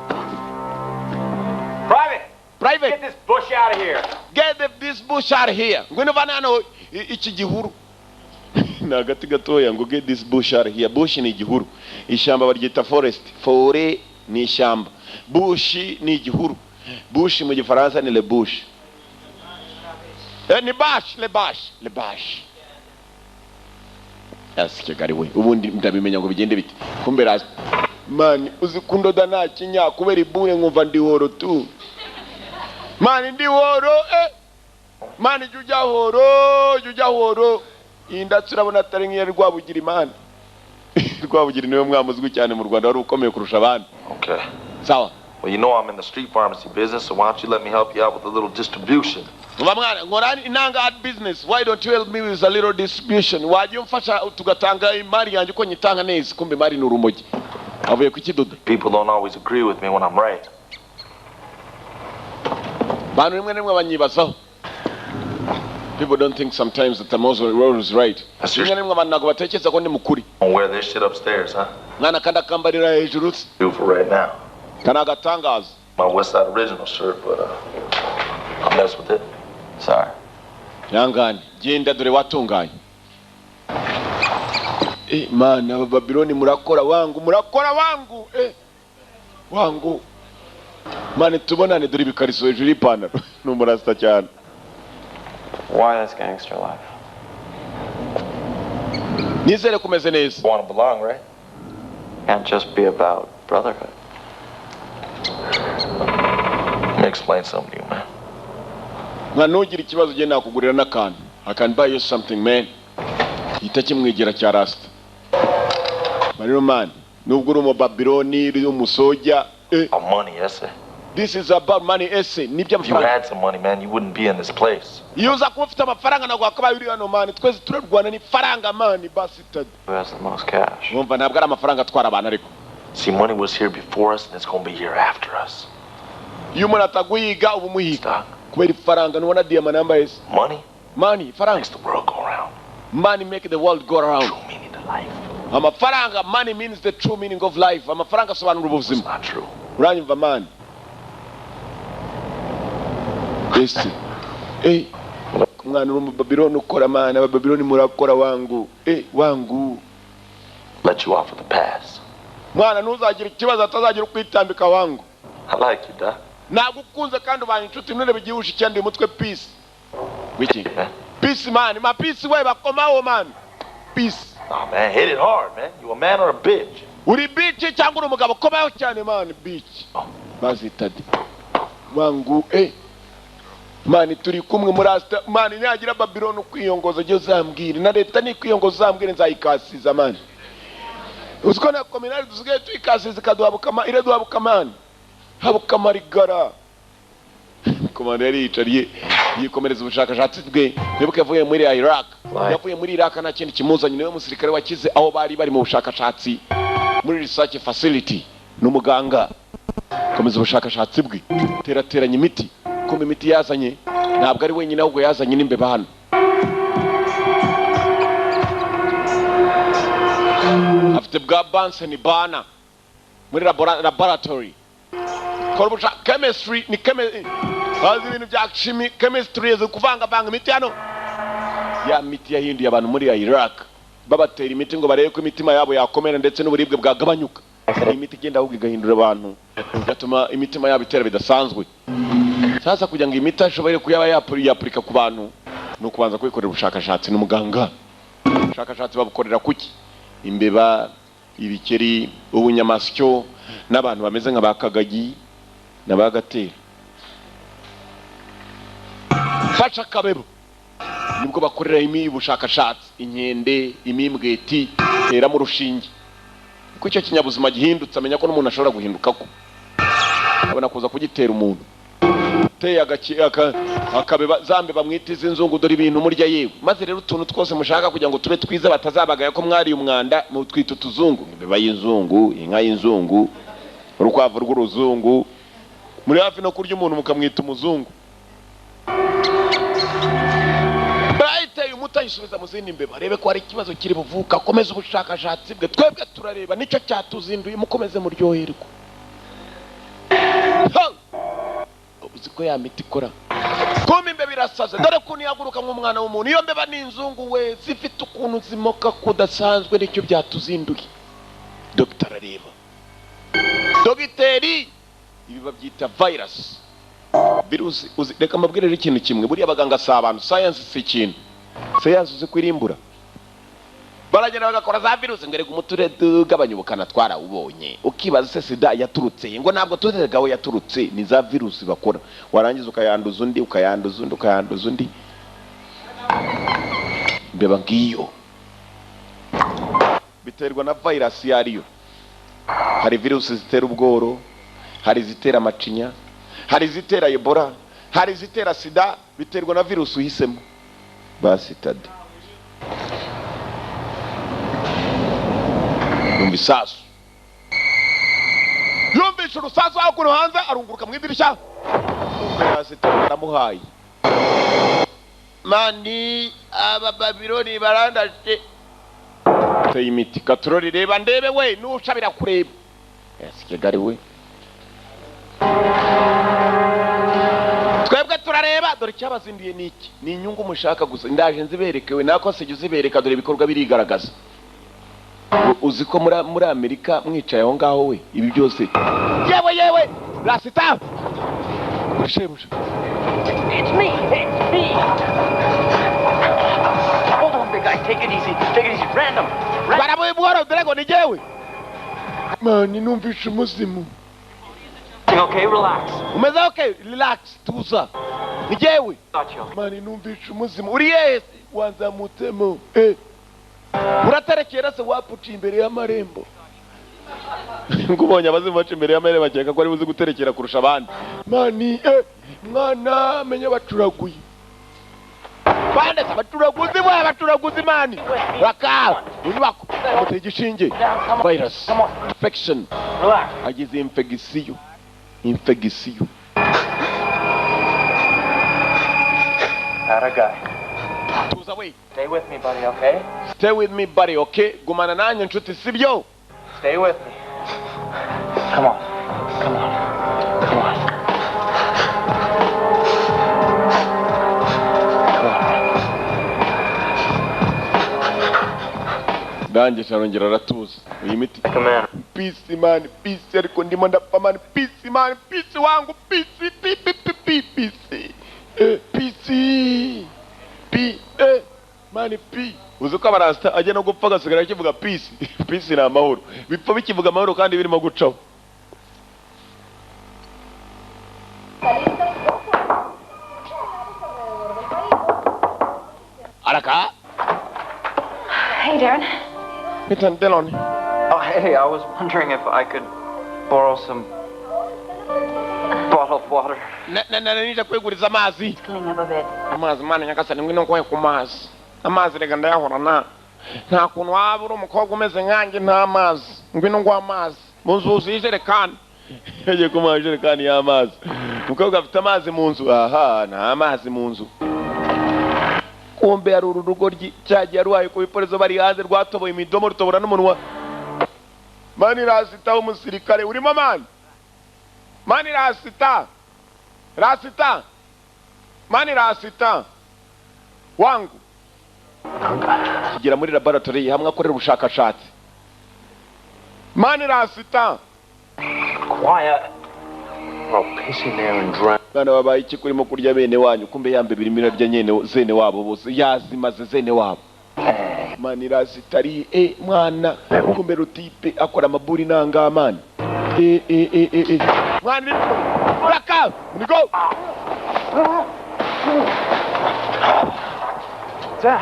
Private. Get this bush out of here. Get this bush out of here. Ngwino vana hano iki gihuru. Na gati gatoya ngo get this bush out of here. Bush ni igihuru. Ishamba baryita forest. Fore ni ishamba. Bush ni igihuru. Bush mu gifaransa ni le bush. Ni bash, le bash. Yasikegariwe. Ubundi ndabimenya ngo bigende bite. Kumbe razi. Man, uzi kundoda nta kinya kubera ibuye nkumva ndi horo tu. Man ndi horo Man jujya horo. Indatsi urabona atari nk'iya Rwabugira Imana. Rwabugira niwe mwamuzwi cyane mu Rwanda wari ukomeye kurusha abandi. Okay. Sawa. Well, you know I'm in the street pharmacy business, so why don't you let me help you out with a little distribution? Mwana, ngorani inanga art business. Why don't you help me with a little distribution? Waje umfasha tugatanga imari yanjye uko nyitanga neza kumbe mari n'urumogi. Avuye ku kidodo. People don't always agree with me when I'm right. Bantu rimwe rimwe banyibazaho. People don't think sometimes that the Muslim is right. Rimwe rimwe abantu ntabwo batekereza ko ndi mukuri. I'll wear this shit upstairs, huh? Mwana kandi akambarira hejuru. Do for right now. Kana gatangaza. My West Side Original shirt, but I'll mess with it. Sorry. Yangani, genda dore watunganye. Man, aba Babyloni murakora wangu. Wangu. Man, tubonane dore ibikariso hejuru y'ipantaro. Numurasta cyane. Why this gangster life? Nizere kumeze neza. You want to belong, right? Can't just be about brotherhood. Let me explain something to you, man. Mwana nugira ikibazo je nakugurira n'akantu. I can buy you something, man. Itakimwigira cya Rasta. Marino man, nubwo uri mu Babyloni, uri umusoja. Money, yes. This is about money, ese. Nibyo If you had some money, man, you wouldn't be in this place. Iyo uza kuba ufite amafaranga nagwa akaba yuri hano man. Twese turarwana ni faranga man, bastard. Who has the most cash? Wumva ntabwo ari amafaranga atwara abantu ariko. See, money was here before us, and it's going to be here after us. Iyo umuntu ataguhiga uba umuhiga. Kubera ifaranga nubona diamond yambaye ese. Money, faranga. Makes the world go around. Money make the world go around. True meaning of life. Amafaranga, money means the true meaning of life. Amafaranga asobanura ubuzima. It's not true. Uranyumva man. Ese. Mwana uri mu Babyloni ukora man, aba Babyloni murakora wangu. Wangu. Let you off with the pass. Mwana nuzagira ikibazo atazagira ukwitambika wangu. I like you, Doc. Nagukunze kandi ubanye inshuti none bigihusha cyane umutwe peace. Wiki. Peace man, ma peace we bakomaho man. Peace. Oh man, hit it hard, man. You a man or a bitch? Uri bitch cyangwa uri umugabo komaho cyane man, bitch. Bazitade. Wangu Man turi kumwe muri Rasta man nyagira Babylon ukwiyongoza je zambwira na leta ni kwiyongoza zambwira nzayikasiza man. Uziko na kominari dusigaye tuyikasiza kaduhabukama ire duhabukamani. Habukamarigara. Komanda yari yicariye yikomereza ubushakashatsi bwe. Nibuke yavuye muri Iraq. Yavuye muri Iraq nta kintu kimuzanye niwe musirikare wakize aho bari mu bushakashatsi muri research facility n'umuganga. Komeza ubushakashatsi bwe. Terateranya imiti. Kuma imiti yazanye ntabwo ari wenyine ahubwo yazanye n'imbeba hano. Afite bwa Bunsen burner muri laboratory. Korubusha chemistry ni bazi ibintu bya chemistry zo kuvanga imiti hano. Ya miti yahinduye abantu muri Iraq babatera imiti ngo barebe ko imitima yabo yakomera ndetse n'uburibwe bwagabanyuka. Imiti igenda ahubwo igahindura abantu gatuma imitima yabo itera bidasanzwe. Sasa kugira ngo imiti ashobore kuyaba yapurika ku bantu no kubanza kwikorera ubushakashatsi n'umuganga. Ubushakashatsi babukorera kuki? Imbeba, ibikeri, ubunyamasyo n'abantu bameze nka bakagagi n'abagatera. Fasha kabebo nibwo bakorera ubushakashatsi, inkende, imimbweti tera mu rushinge. Kuko icyo kinyabuzima gihindutse amenya ko n'umuntu ashobora guhinduka ko. Abona kuza kugitera umuntu. Teye akabeba zambe bamwitiza inzungu dore ibintu murya yewe. Maze rero utuntu twose mushaka kugira ngo tube twiza batazabagaya ko mwari umwanda mu twito tuzungu. Imbeba y'inzungu, inka y'inzungu, urukwavu rw'uruzungu. Muri hafi no kurya umuntu mukamwita umuzungu. Bayiteye umutayisubiza mu zindi mbeba. Rebe ko hari ikibazo kiri buvuka, komeza ubushakashatsi bwe. Twebwe turareba nicyo cyatuzinduye mukomeze muryoherwa. Uziko ya miti ikora. Kuma imbeba irasaze dore kuntu yaguruka nk'umwana w'umuntu. Iyo mbeba n'inzungu we zifite ukuntu zimoka kudasanzwe nicyo byatuzinduye. Dr. areba. Dogiteri ibi babyita virus. Virus reka mabwirire ikintu kimwe buriya abaganga si abantu. Science si ikintu. Science uzi kwirimbura. Baragenda bagakora za virus ngo reka umuture tugabanya ubukana twarawubonye. Ukibaza se sida yaturutse ngo ntabwo tuzegaho yaturutse ni za virus bakora. Warangiza ukayanduza undi ukayanduza undi. Mbeba ngiyo biterwa na virus yariyo. Hari virus zitera ubworo, hari zitera amacinya, hari zitera Ebola, hari zitera sida, biterwa na virus uhisemo. Basi tade Umbisasu yumvisha urusasu aho kuno hanze arunguruka mu idirishya. Basi taramuhaye mani aba Babiloni barandashe. Teye imiti katurori reba ndebe we nushabira kureba. Kigali we twebwe turareba dore cyabazindiye niki ni inyungu mushaka gusa. Ndaje nziberekewe nako se uzibereka dore ibikorwa birigaragaza. Uziko muri Amerika mwicaye aho ngaho we ibi byose yewe rasita It's me. Hold on big guy, take it easy. Random. Baraboye bworo Drago ni jewe. Mani numvisha umuzimu. Okay, relax. Umeze okay, relax, tuza. Ni jewe. Mani numvisha umuzimu. Uri yes, wanza mutemo. Uraterekera se wapuci imbere y'amarembo. Ngubonye abazimu baca imbere y'amarembo bakeka ko ari buzi guterekera kurusha abandi. Mani mwana menya bacuraguye. Bande abaturaguzi mani. Raka, unyubako. Mutegishinge. Virus. Infection. Relax. Agize infection. Not a guy. Tuza we. Stay with me, buddy, okay? Stay with me, buddy, okay? Gumana nanjye nshuti sibyo? Stay with me. Come on. Danje charongera aratuza. Uyi miti. Peace man, peace ariko ndimo ndapfa man, peace man, peace wangu, peace. Mani pi. Uzuko abarasta ajya no gupfa gasigara kivuga peace. Peace na amahoro. Bipfa bikivuga amahoro kandi birimo gucaho. Araka? Hey, Darren. Ethan Delon. Oh, hey, I was wondering if I could borrow some bottled water. Nita kweguriza amazi. Cleaning up a bit. Amazi mani nyakasani ngwino kwe ku mazi. Amazi rega ndayahora nta kuntu wabura umukobwa umeze nkanjye nta mazi. Ngwino ngwa amazi. Munzuzi ijerekani. yagiye kumuha ijerekani y'amazi. Umukobwa afite amazi mu nzu. Aha, nta amazi mu nzu. Kumbe yari urugo cyagiye arwaye ku biporezo bari hanze rwatoboye imidomo rutobora n'umunwa. Mani rasita umusirikare urimo mani. Mani rasita. Rasita. Mani rasita. Wangu. Kigera muri laboratory hamwe akorera ubushakashatsi. Mani rasita. Quiet. I'll piss in there and drown. Bana babaye iki kurimo kurya bene wanyu kumbe yambe birimo rya nyene zene wabo bose yazimaze zene wabo. Mani rasitari mwana kumbe rutipe akora amaburi nanga mani. Mwana raka go. Dad.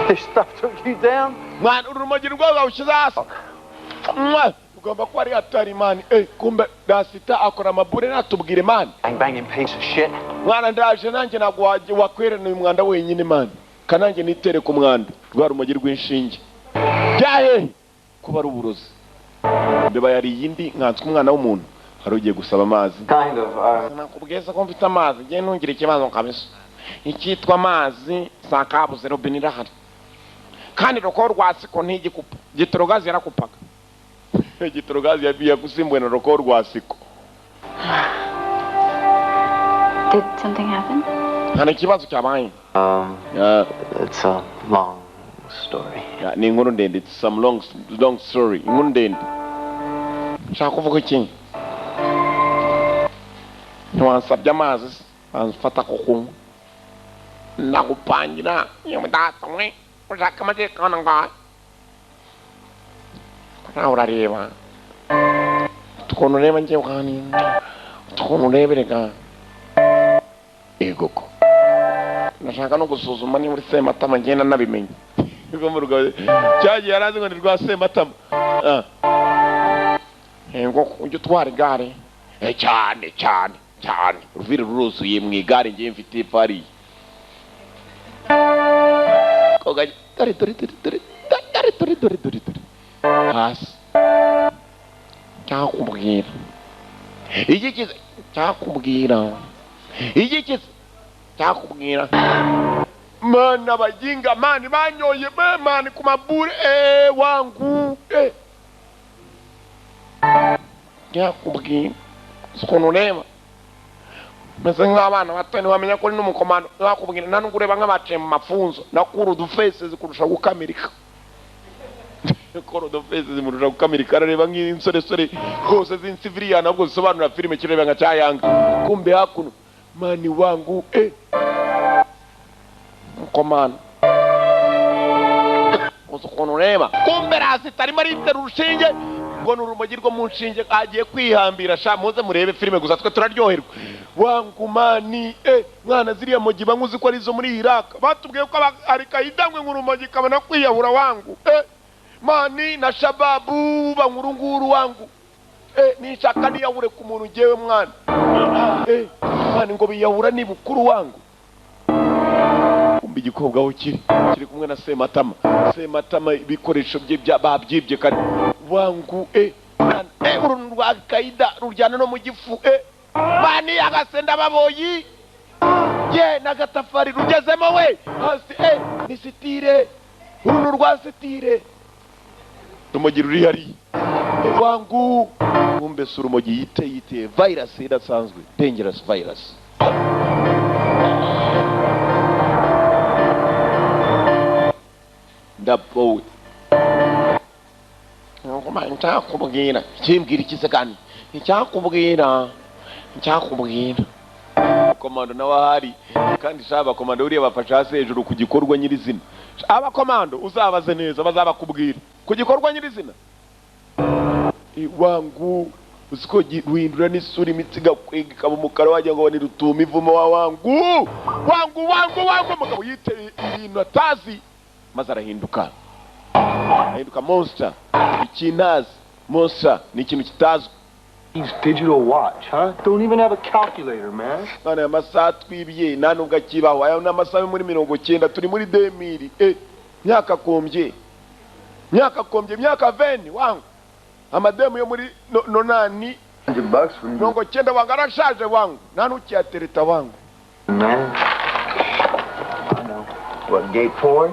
This stuff took you down? Man, urumogi rwawe ushizasa. Ugomba ko ari atari man. Kumbe rasita akora amabure natubwire man. Banging piece of shit. Mwana ndaje nanjye nagwaje wakwerana uyu mwanda wenyine man. Kananjye nitere ku mwanda. Rwa rumogi rw'inshinge. Jahe kuba ari uburozi. Mbeba yari yindi nkanswe umwana w'umuntu. Hari ugiye gusaba amazi. Kind of. Nakubwiza ko mfite amazi. Ngiye ntungira ikibazo kabisa. Icyitwa amazi sakabuze robine irahari. Kandi roko rwasiko ntigikupa. Gitorogazi yarakupaga. Gitorogazi yabiye kusimbwe na roko rwasiko. Did something happen? Hana ikibazo cyabaye. It's a long story. Ni inkuru ndende. It's some long story. Inkuru ndende. Nshaka kuvuga iki? Ntiwansabye amazi mfata ko kunywa. Nagupangira yewe data mwe ushaka amajyekana ngaho. Nawe urareba. Tukuntu ureba njye ukani. Tukuntu urebereka. Egoko. Nashaka no gusuzuma ni muri Sematama ngenda nabimenye. Ubwo mu rugo cyagiye yarazi ngo ni rwa Sematama. Ngo ujye twara igare. Cyane. Ruvire ruruzuye mu igare ngiye mfite pari. Koga dore. Hasi. Cyakubwira. Igikize cyakubwira. Mana bajinga mani banyoye mani kumabure wangu. Cyakubwira. Sikonureba. Mese nk'abana bato ntibamenya ko ni n'umukomando nakubwira nta n'ugureba nk'abaciye mu mafunzo nakuru udufese zikurusha gukamirika. Koro udufese zimurusha gukamirika arareba nk'insoresore rwose z'insiviriya nabwo zisobanura filime kireba nka cyayanga. Kumbe hakuno mani wangu mukomando. Ukunureba kumbe rasita arimo aritera urushinge ngo nurumogi rwo mu nshinge agiye kwihambira sha muze murebe filime gusa twe turaryoherwa. Wangu mani mwana ziriya mogi banguzi ko arizo muri Iraq batubwiye ko ari kayidangwe nk'urumogi kabana kwiyahura wangu. Mani na shababu bangurunguru wangu. Nishaka niyahure ku muntu ngewe mwana. Mani ngo biyahura ni bukuru wangu. Kumbi igikobwa aho kiri kumwe na Sematama ibikoresho bye babyibye kandi wangu uruntu rwa Kaida rujyana no mu gifu mani agasenda baboyi n'agatafari rugezemo we hasi ni sitire uruntu rwa sitire rumogi ruri hari wangu kumbe surumogi yite virus idasanzwe dangerous virus. Ndapowe ngoma ntakubwira kimbwira ikisekani ncyakubwira komando n'abahari kandi shaba komando uriye bafasha hasi hejuru ku gikorwa nyirizina. Aba komando uzabaze neza bazabakubwira ku gikorwa nyirizina. Wangu usiko ruhindura n'isura imitsi gakwega kaba umukara wajya ngo ni rutuma ivumo wa wangu mugabo yiteye ibintu atazi maze arahinduka monster. Ikinazi monster ni ikintu kitazwi. He's digital watch, huh? Don't even have a calculator, man. None amasaha twibye nta nubwo akibaho aya n'amasaha muri 90 turi muri 2000 myaka kombye myaka 20 wangu amademu yo muri nonani mirongo cyenda wangu arashaje wangu nta ntukiyatereta wangu. Man, I know. What, gay porn?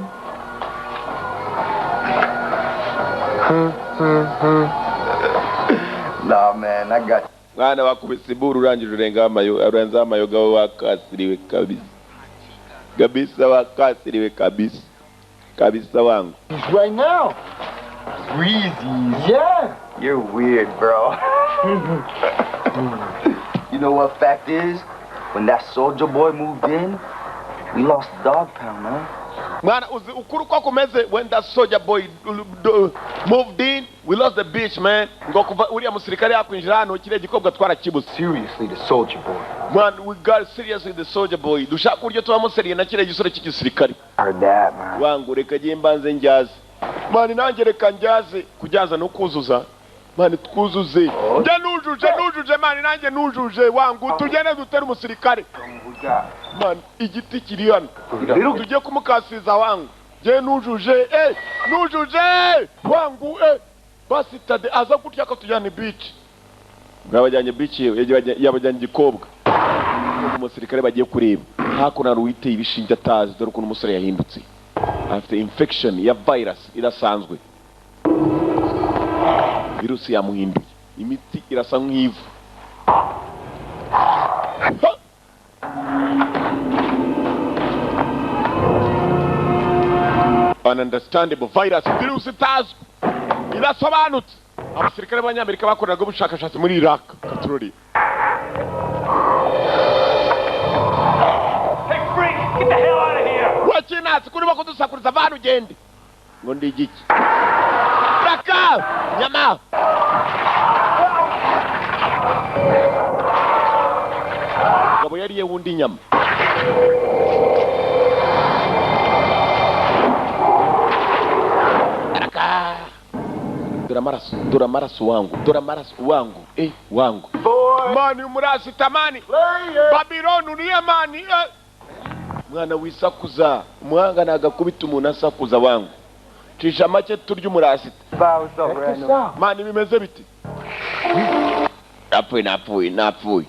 Nah, man, I got you. Mwana wakubise iburu urangije urenza amayoga wakasiriwe kabisa. Kabisa wakasiriwe kabisa. Kabisa wangu. Right now. Breezy. Yeah. You're weird, bro. You know what fact is? When that soldier boy moved in, we lost the dog pound, man. Mwana ukuru kwa kumeze when that soldier boy moved in, we lost the beach, man. Ngo kuva uriya musirikare yakwinjira hano kire gikobwa twarakibuze. Seriously, the soldier boy. Man, we got seriously the soldier boy. Dushaka uryo twamuseriye na kire gisore cy'igisirikare. Heard that, man. Wangu reka jimbanze njyaze. Man, nanjye reka njyaze kujyaza no kuzuza. Man, twuzuze. Nje nujuje man, nanjye nujuje wangu tugende dutera umusirikare. Man, igiti kiri hano. Tujye kumukasiza wangu. Je nujuje wangu basi tade aza kutya ko tujyane beach. Ngabajyanye beach yabajyanye gikobwa. Umusirikare bagiye kureba. Hakuna ruwite ibishinja atazi dore ukuntu umusore yahindutse. Afite infection ya virus irasanzwe. Virusi yamuhinduye. Imiti irasa nk'ivu. Ununderstandable virus virusi itazwi. Irasobanutse. Abasirikare b'Abanyamerika bakoraga ubushakashatsi muri Iraq. Katroli. Hey, freak! Get the hell out of here! Wakinatse kurimo kudusakuriza abantu ugende. Ngo ndi igiki? Raka! Nyama! Gabo yariye wundi nyama. Raka! Dora maraso wangu. Wangu. Mani umurasi tamani. Babylon uriye mani. Mwana wisakuza. Mwanga nagakubita umuntu asakuza wangu. Cisha make turya umurasi. Mani bimeze biti. Napfuye.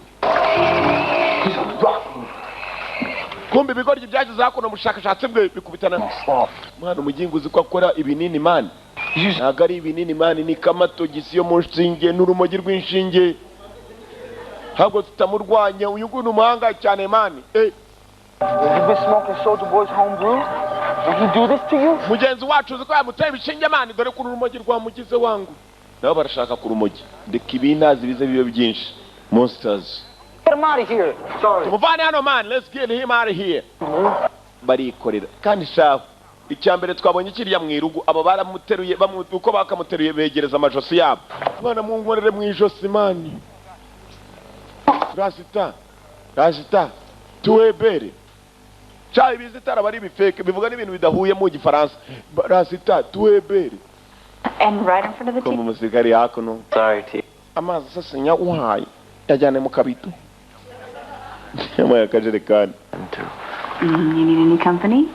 Kumbe bigoryi byagize hakuno mushakashatsi bwe bikubitana. Mwana umuginguzi ko akora ibinini mani. Ntabwo ari ibinini mani ni kamatogisi yo mu nshinge n'urumogi rw'inshinge. Ntabwo tutamurwanya uyu nguyu umuhanga cyane mani. You've been smoking Soldier Boy's home brew? Did he do this to you? Mugenzi wacu uzi ko yamuteye ibishinge mani dore ko urumogi rwamugize wangu. Nabo barashaka ku rumogi. Ndeka ibinazi bize bibe byinshi. Monsters. Get him out of here. Sorry. Tumuvane hano man, let's get him out of here. Barikorera kandi shafu. Icyambere twabonye kirya mwirugu abo baramuteruye uko bakamuteruye begereza amajosi yabo. Mwana munkorere mu ijosi mani. Rasita. Tuwebere. Chai bizitara bari bifeke bivuga n'ibintu bidahuye mu gifaransa. Rasita tuwebere. And right in front of the TV. Como musikari yako no. Sorry, T. Amazi sasa nyawaye. Yajyane mu kabito. Yamaya kajerekani. You need any company?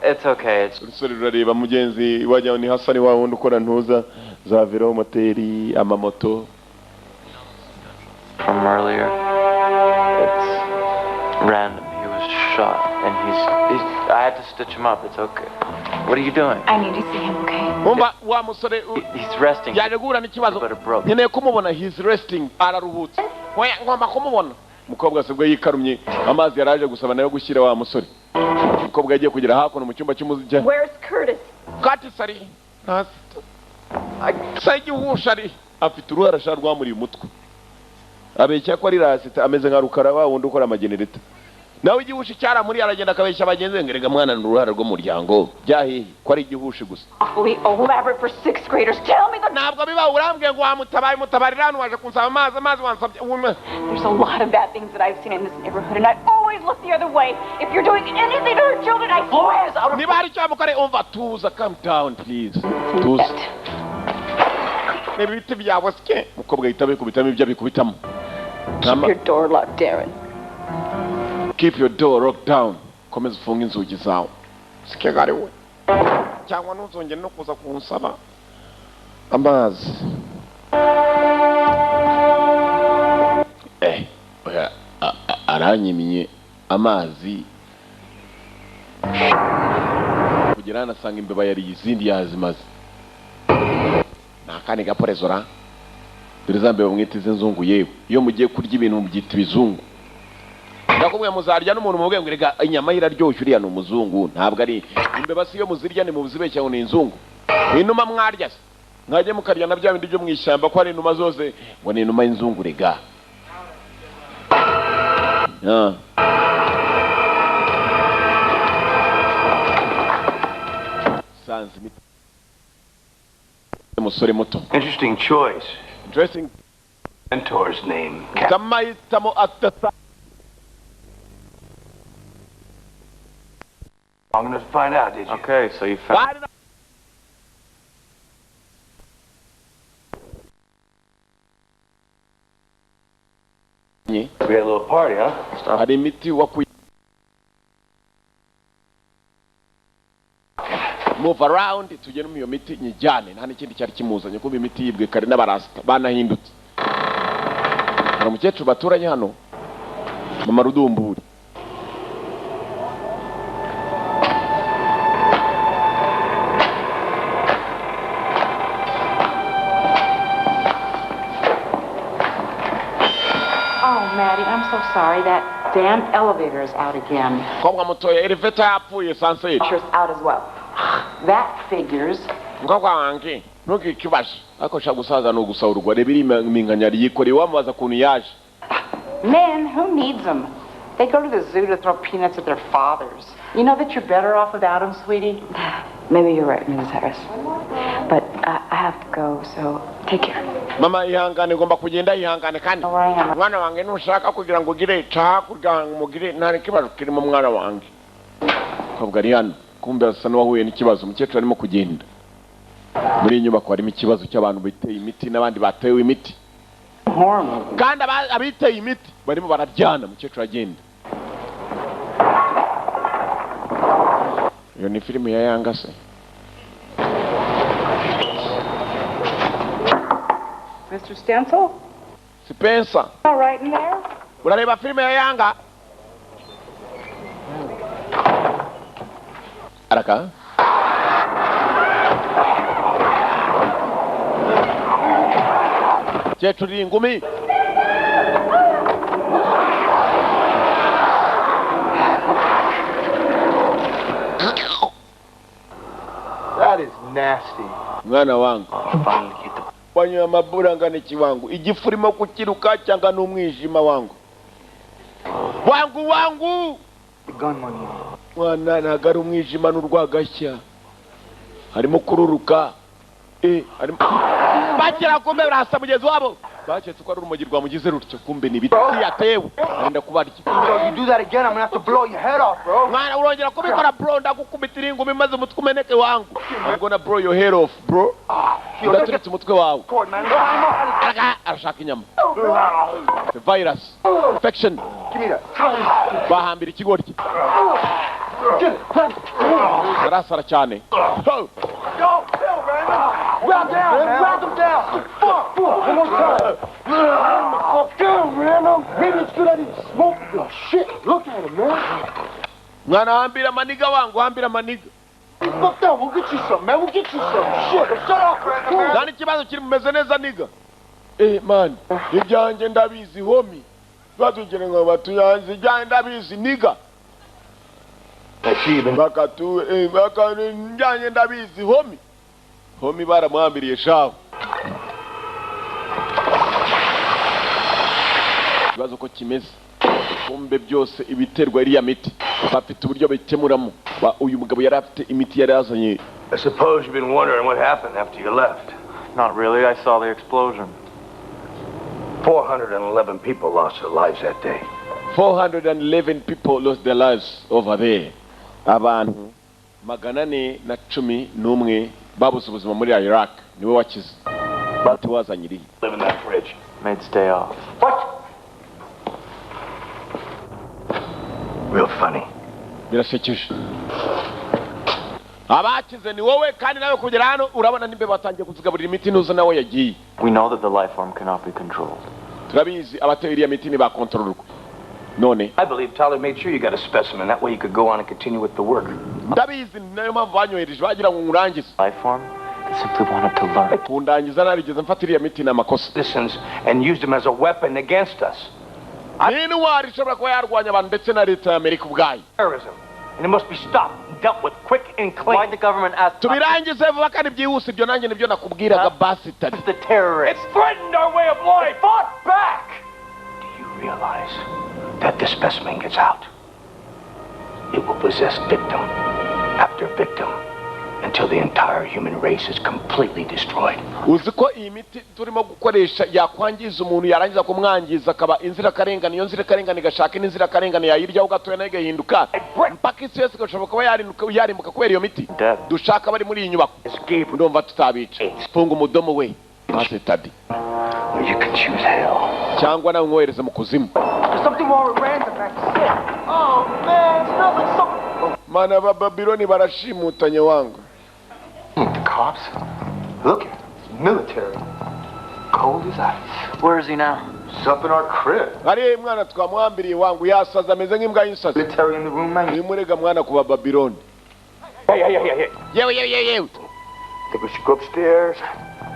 It's okay. Urusori rurareba mugenzi wajya ni Hasani wa wundi ukora ntuza za vero moteri amamoto. From earlier. It's random. He was shot and he's I had to stitch him up. It's okay. What are you doing? I need to see him, okay? Umba wa musore he's resting. Yaje gura n'ikibazo. Nkeneye kumubona he's resting araruhutse. Hoya ngomba kumubona. Mukobwa sebwe yikarumye amazi yaraje gusaba nayo gushyira wa musore. Mukobwa yagiye kugira hakuno mu cyumba cy'umuziki. Where's Curtis? Curtis ari. Saigi wushari afite uruhara sha rwamuri umutwe. Abeshya ko ari Rasita ameze nka rukara wa wundi ukora amagenereta. Nawe igihushi cyara muri aragenda akabeshya abagenzi ngerega mwana n'uruhara rwo muryango. Byahiye ko ari igihushi gusa. Awfully elaborate for 6th graders. Tell me the Ntabwo biba urambwe ngo mutabarira hano waje kunsaba amazi wansabye. There's a lot of bad things that I've seen in this neighborhood and I always look the other way. If you're doing anything to hurt children, I swear. Niba hari cyambo kare umva tuza, calm down please. Tuza. Nebiti byawe ske mukobwa yitabe kubitamo ibyo bikubitamo. Keep your door locked, Darren. Keep your door locked down. Komeza ufunge inzugi zawe. Sike gari we. Cyangwa ntuzongere no kuza kunsaba. amazi oya aranyimye amazi kugira anasanga imbeba yari izindi yazimaze nakani gaporezora dore zambe bamwita iz'inzungu yewe iyo mugiye kurya ibintu mubyita ibizungu ndakumwe muzarya n'umuntu mubwe ngo rega inyama iraryoshye uriya ni umuzungu ntabwo ari imbeba si yo muzirya ni muzibeshya ngo ni inzungu inuma mwarya se mwajye mukarya na bya bindi byo mwishyamba ko ari inuma zose ngo ni inuma y'inzungu rega sanzi umusore muto Interesting choice. dressing Mentor's name. kamahitamo atasa I'm gonna find out, did you? Okay, so you found. We had a little party, huh? hari imiti wakuye move around tugere mu iyo miti nyijyane nta n'ikindi cyari kimuzanye kuba imiti yibwe kare n'abarasta banahindutse hari umukecuru baturanye hano mama Rudumburi Maddie, I'm so sorry. That damn elevator is out again. Kobwa mutoya elevator yapfuye sanseri. It's out as well. That figures. Ngokwa wange ntukikibaje ako sha gusaza no gusahurwa reba iri minganyari yikoreye wamubaza kuntu yaje. Men, who needs them? They go to the zoo to throw peanuts at their fathers. You know that you're better off without them, sweetie? Maybe you're right, Mrs. Harris. But I have to go, so take care. Mama ihangane ngomba kugenda ihangane kandi mwana wange nushaka kugira ngo ugire taha kugira ngo mugire ntare kibazo kirimo mwana wange kobwa ari hano kumbe asa n'uwahuye n'ikibazo umukecuru arimo kugenda muri inyubako harimo ikibazo cy'abantu biteye imiti n'abandi batewe imiti kandi abiteye imiti barimo bararyana umukecuru agenda iyo ni filime ya Yanga se Mr. Stencil? Spencer. All right in there? Unareba filme ya Yanga? Haraka. Cheturi ngumi. That is nasty. Mwana wangu. Wanyo maburanga ni kiwangu igifurimo kukiruka cyanga n'umwijima wangu wangu mwana nagara umwijima n'urwagashya harimo kururuka harimo bakira kumbe barasa mugezi wabo baketse ko ari urumogi rwamugize rutyo kumbe ni biti yatewe arenda kubarya You do that again, I'm gonna have to blow your head off, bro. mwana urongera kubikora bro ndagukubitira ingumi maze umutwe umeneke wangu I'm gonna blow your head off bro ndaturitse umutwe wawe arashaka inyama the virus infection bahambira ikigoryi arasara cyane Grab down, man. Grab them down. Fuck. One more time. Fuck down, man. Maybe it's good I didn't smoke. Oh, shit. Look at him, man. Mwana hambira maniga wangu, hambira maniga. Fuck that. We'll get you some, man. We'll get you some. Shit. Shut up, man. Nani kibazo kiri mumeze neza niga? Man. Ibyanjye ndabizi homi. Batugire ngo batuyanze ibyanjye ndabizi niga. Bakatu ibyanjye ndabizi homi. Homi baramwambiriye shaho. Ikibazo ko kimeze kumbe byose ibiterwa iriya miti bafite uburyo bitemuramo uyu mugabo yari afite imiti yari yazanye. I suppose you've been wondering what happened after you left. Not really. I saw the explosion. 411 people lost their lives that day. 411 people lost their lives over there. Abantu 411 babuze ubuzima muri Iraq niwe wakize. But wazanyiri. Live in that bridge. Made stay off. What? Real funny. Birashekeje. abakize ni wowe kandi nawe kugera hano urabona nimbe batangiye kuzigaburira imiti nuza nawe yagiye. We know that the life form cannot be controlled. Turabizi abateye iriya miti ba control. None I believe Tyler made sure you got a specimen. That way you could go on and continue with the work. Ndabizi nayo mpamvu banyohereje bagira ngo ngurangize. Life form simply wanted to learn. Kundangiza narigeze mfata iriya miti na makosa. Citizens and used them as a weapon against us. Nini wari shobora ko yarwanya abantu ndetse na leta ya Amerika ubwayo. Terrorism. And it must be stopped, dealt with quick and clean. Why the government asked tubirangize vuba kandi byihuse ibyo nanjye nibyo nakubwiraga basi tari. The terrorists. It's threatened our way of life. Fought back. Do you realize that this specimen gets out? It will possess victim after victim until the entire human race is completely destroyed. Uziko iyi miti turimo gukoresha yakwangiza umuntu yarangiza kumwangiza akaba inzira karengane iyo nzira karengane gashaka inzira karengane yayirya ugatoya nayo gahinduka mpaka isi yose gashobora kuba yarimbuka kubera iyo miti dushaka bari muri iyi nyubako ndumva tutabica funga umudomo we maze tadi you can choose hell cyangwa nawe mwohereze mu kuzimu. Something wrong with Random back to Oh man, smells like something. Mana Babiloni barashimutanye wangu. The cops? Look, it's military. Cold as ice. Where is he now? He's up in our crib. Ari mwana twamwambiriye wangu yasaza ameze nk'imbwa y'insazi. Military in the room, man. Nimurega mwana kuba Babiloni. Hey. Yewe. Think we should go upstairs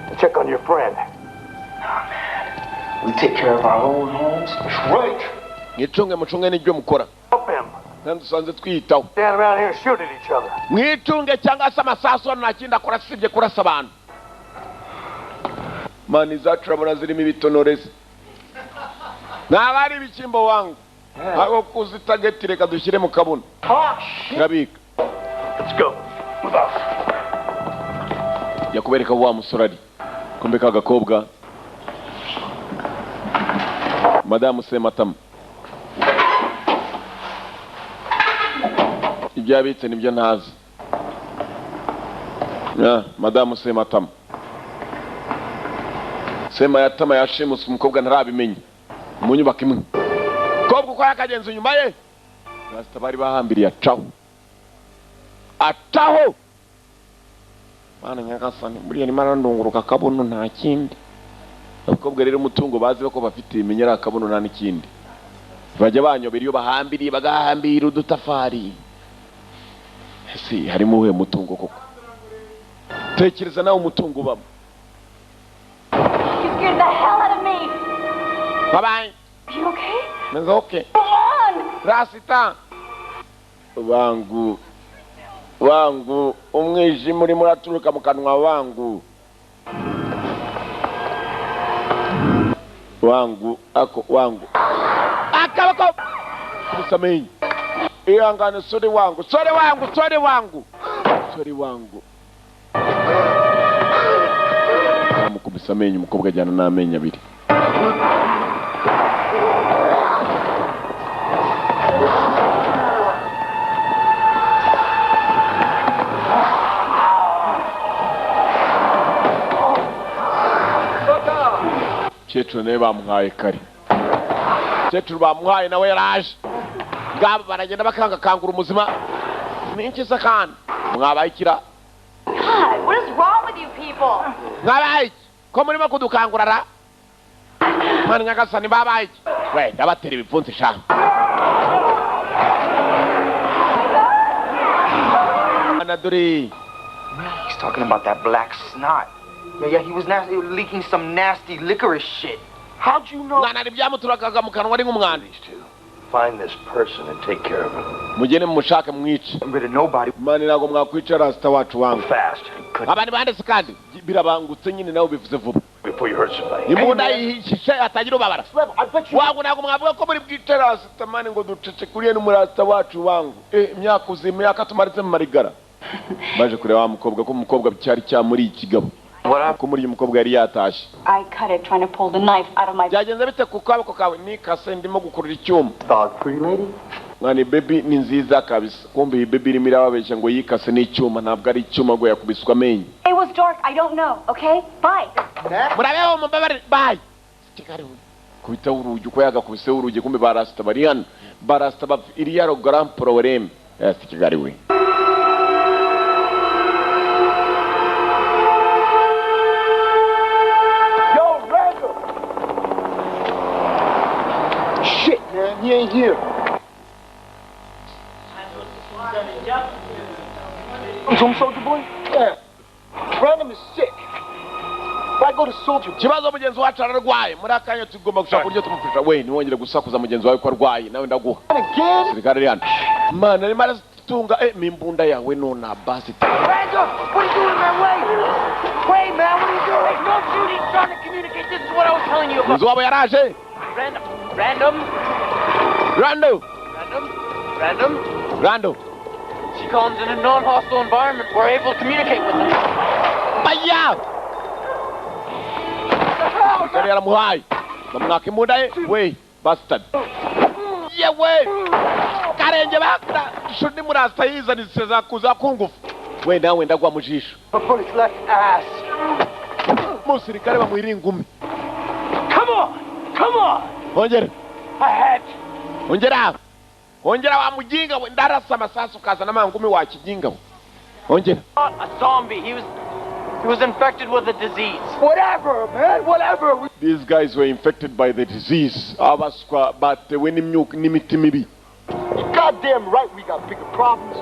and check on your friend. Nah, man. We take care of our own homes. That's right. Muchunge nibyo mukora. Help him. Kandi dusanze twiyitaho. Stand around here and shoot at each other. Mwitunge cyangwa se amasasu nta kindi akora sibye kurasa abantu. Mani zacu urabona zirimo ibitonorezi. Ntabari ibikimbo wangu. Aho kuzitageti reka dushyire mu kabuno. Irabika. Let's go. Move out. Yakubereka wa musorari. Kumbe ka gakobwa. Madamu Sematama. Ibyabitse nibyo ntazi. Madamu Sematama. Sematama yashimuse umukobwa ntarabimenye. Mu nyubako imwe. Kobwa uko yakagenze nyuma ye. Rasta bari bahambiriye ataho. Mana nyagasani buriya ni mana ndunguruka kabuno nta kindi. Abakobwa rero umutungo bazi bako bafite imenyera akabuno nta n'ikindi. Bajya banyobera iyo bahambiriye bagahambira udutafari. Si harimo uwe mutungo koko. Tekereza nawe umutungo bamo. You scared the hell out of me. Bye. You okay? It's okay. Come on. Rasita. Wangu umwijima urimo uraturuka mu kanwa wangu. Wangu. Akabako. Kusamei. Ihangane sori wangu. Amukubisa amenyo umukobwa ajyana n'amenyo abiri. Chetro ne bamuhaye kare. Chetro bamuhaye nawe yaraje. Ngaba baragenda bakangakangura umuzima. Ninkiza kandi mwabayikira. God, what is wrong with you people? Ngabayiki ko murimo kudukangurara. Mana nyagasani babayiki. We ndabatera ibipfunsi sha. Anaduri. He's talking about that black snot. Yeah, he was leaking some nasty licorice shit. How'd you know? Ngana nibyamuturakaga mu kanwa ari nk'umwana. Find this person and take care of him. Mugene mumushake mwice. I'm rid of nobody. Mani nago mwakwica Rasta wacu wangu. Fast. Abandi bandese kandi birabangutse nyine nawe bivuze vuba. Before you hurt somebody. Imbunda yihishe atagira ubabara. Wangu nago mwavuga ko muri bwice Rasta mani ngo ducece kuriye n'umurasta wacu wangu. Imyaka uzimyaka tumaritse mu marigara. Baje kureba wa mukobwa ko umukobwa cyari cyamuri ikigabo. Ko muri umukobwa yari yatashe. I cut it trying to pull the knife out of my. Byagenze bite ku kaboko kawe nikase ndimo gukurura icyuma. Pretty lady? Ngani baby ni nziza kabisa. Kumbe iyi baby irimo irababeshya ngo yikase n'icyuma ntabwo ari icyuma ngo yakubiswa amenyo. It was dark. I don't know. Okay? Bye. Murabeho mubabare. Bye. Kigari kubita urugi uko yagakubise urugi kumbe barasta bari hano. Barasta iriya grand problème. Kigari we. Random is sick. If I go to soldier... Kibazo mugenzi wacu ararwaye. Muri akanya tugomba gushaka uburyo tumufasha. We niwongere gusakuza mugenzi wawe ko arwaye. Nawe ndaguha. Sirikare yana. Man, ari mara tunga mimbunda yawe nona basi. Random! What are you doing in my way? Wait, man, what are you doing? No shooting, trying to communicate. This is what I was telling you about. Mugenzi wawe yaraje. Random. She comes in a non-hostile environment. We're able to communicate with them. Baya! Kari aramuhaye. Bamwaka imbunda ye. We, bastard. Yewe! Karenge bakura. Shudi murasta yizanitse zakuza kungufu. We nawe ndagwa mu jisho. Police left ass. Musirikare bamwiri ingumi. Come on! Ongera. Ahead. Ongera wa mujinga we ndarasa amasasu kaza namangumi wa kijinga we. Ongera. A zombie. He was infected with a disease. Whatever, man, whatever. These guys were infected by the disease. Abaswa batewe n'imiti mibi. You're goddamn right we got bigger problems.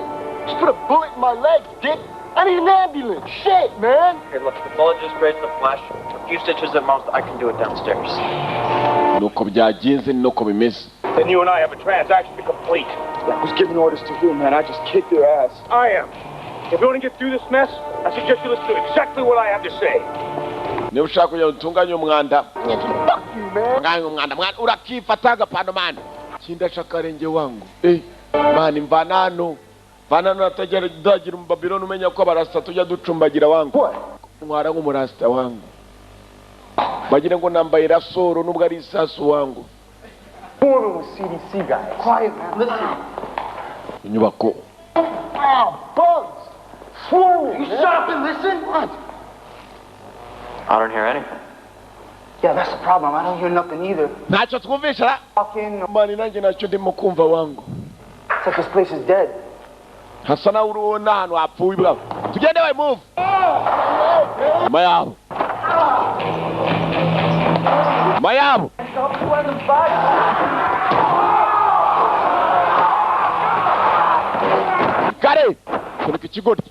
Just put a bullet in my leg, dick. I need an ambulance. Shit, man. Hey, look, the bullet just grazed the flesh. A few stitches at most. I can do it downstairs. Nuko byagenze nuko bimeze. Then you and I have a transaction to complete. I was giving orders to who, man? I just kicked their ass. I am. If you want to get through this mess, I suggest you listen to exactly what I have to say. Niba ushaka kugira utunganye umwanda. Fuck you, man. Nganye umwanda mwana urakifataga pano man. Kinda shakarenge wangu. Man mvanano. Vanano atajya dagira mu Babylon umenya ko barasta tujya ducumbagira wangu. Mwara nk'umurasta wangu. Bagira ngo nambaye rasoro nubwo ari isasu wangu. Forming with CDC guys. Quiet, man. Listen. Inyubako. Bugs. Swarming. You shut up and listen. What? I don't hear anything. Yeah, that's the problem. I don't hear nothing either. Ntacyo twumvisha. Mani nanjye ntacyo ndimo kumva wangu. It's like this place is dead. Hasa na urubona hano hapfuye bwa. Tugende we move. Mayabo. Kare. Kuna kikigodi.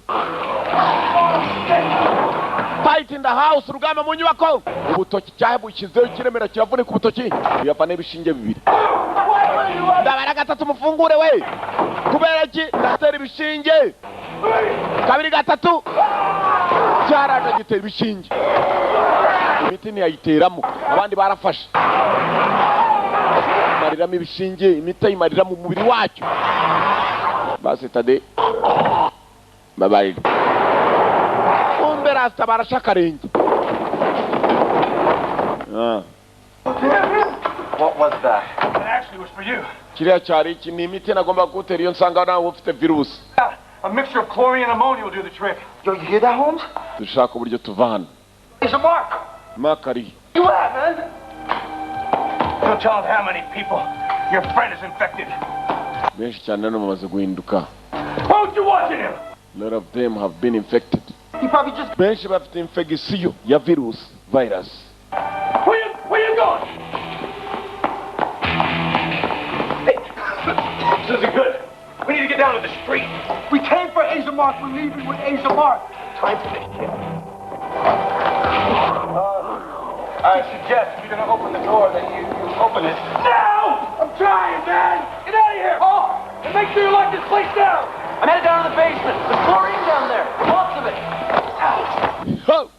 Fight in the house rugama mu nyubako. Ubutoki cyabukizeho kiremera kiravune ku butoki. Yafana ibishinge bibiri. Ndabara gatatu mufungure we. Kubera ki ndatera ibishinge. Kabiri gatatu. Cyaraje gitera ibishinge. Imiti ni yayiteramo abandi barafashe. Mariramo ibishinge imiti imarira mu mubiri wacyo. Basi tade. Bye. Rasta barashakarenge. What was that? It actually was for you. Kiriya cyari iki ni imiti nagomba gutera iyo nsanga nawe ufite virus. A mixture of chlorine and ammonia will do the trick. Yo, you hear that, Holmes? Dushaka uburyo tuva hano. It's a mark. Makari. You at, man? Don't tell him how many people your friend is infected. Benshi cyane hano bamaze guhinduka. Who's you watching him? A lot of them have been infected. He probably just... Benshi bafite infection ya virus. Where you going? Hey, this isn't good. We need to get down to the street. We came for Asia Mark. We're leaving with Asia Mark. Time for this kid. I suggest if you're gonna open the door that you open it now. I'm trying, man. Get out of here. And make sure you lock this place down. I'm headed down to the basement. There's chlorine down there. Lots of it. Oh.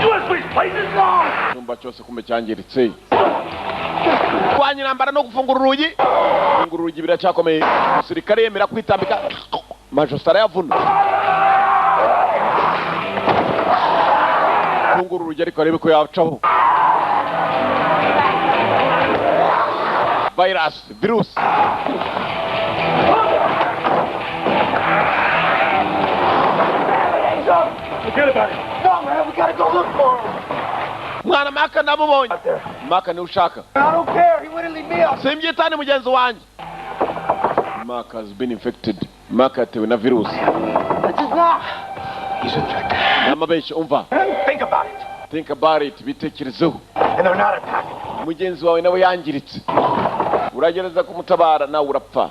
USB's place is gone. Cyumba cyose kumbe cyangiritse. Kwanya intambara no gufungura urugi. Gufungura urugi biracyakomeye. Umusirikare yemera kwitambika. Majostara yavuna. Gufungura urugi ariko arebe ko yacaho. Virus. Forget about it. No, man, we gotta go look for him. Mwana Maka ndamubonye. Maka ni ushaka. I don't care. He wouldn't leave me out. Simbyitane mugenzi wanjye. Maka has been infected. Maka atewe na virus. That's his laugh. He's infected. Namabeshi umva. Think about it. Think about it. Bitekerezeho. And they're not attacking. Mugenzi wawe nawe yangiritse. Uragereza kumutabara nawe urapfa.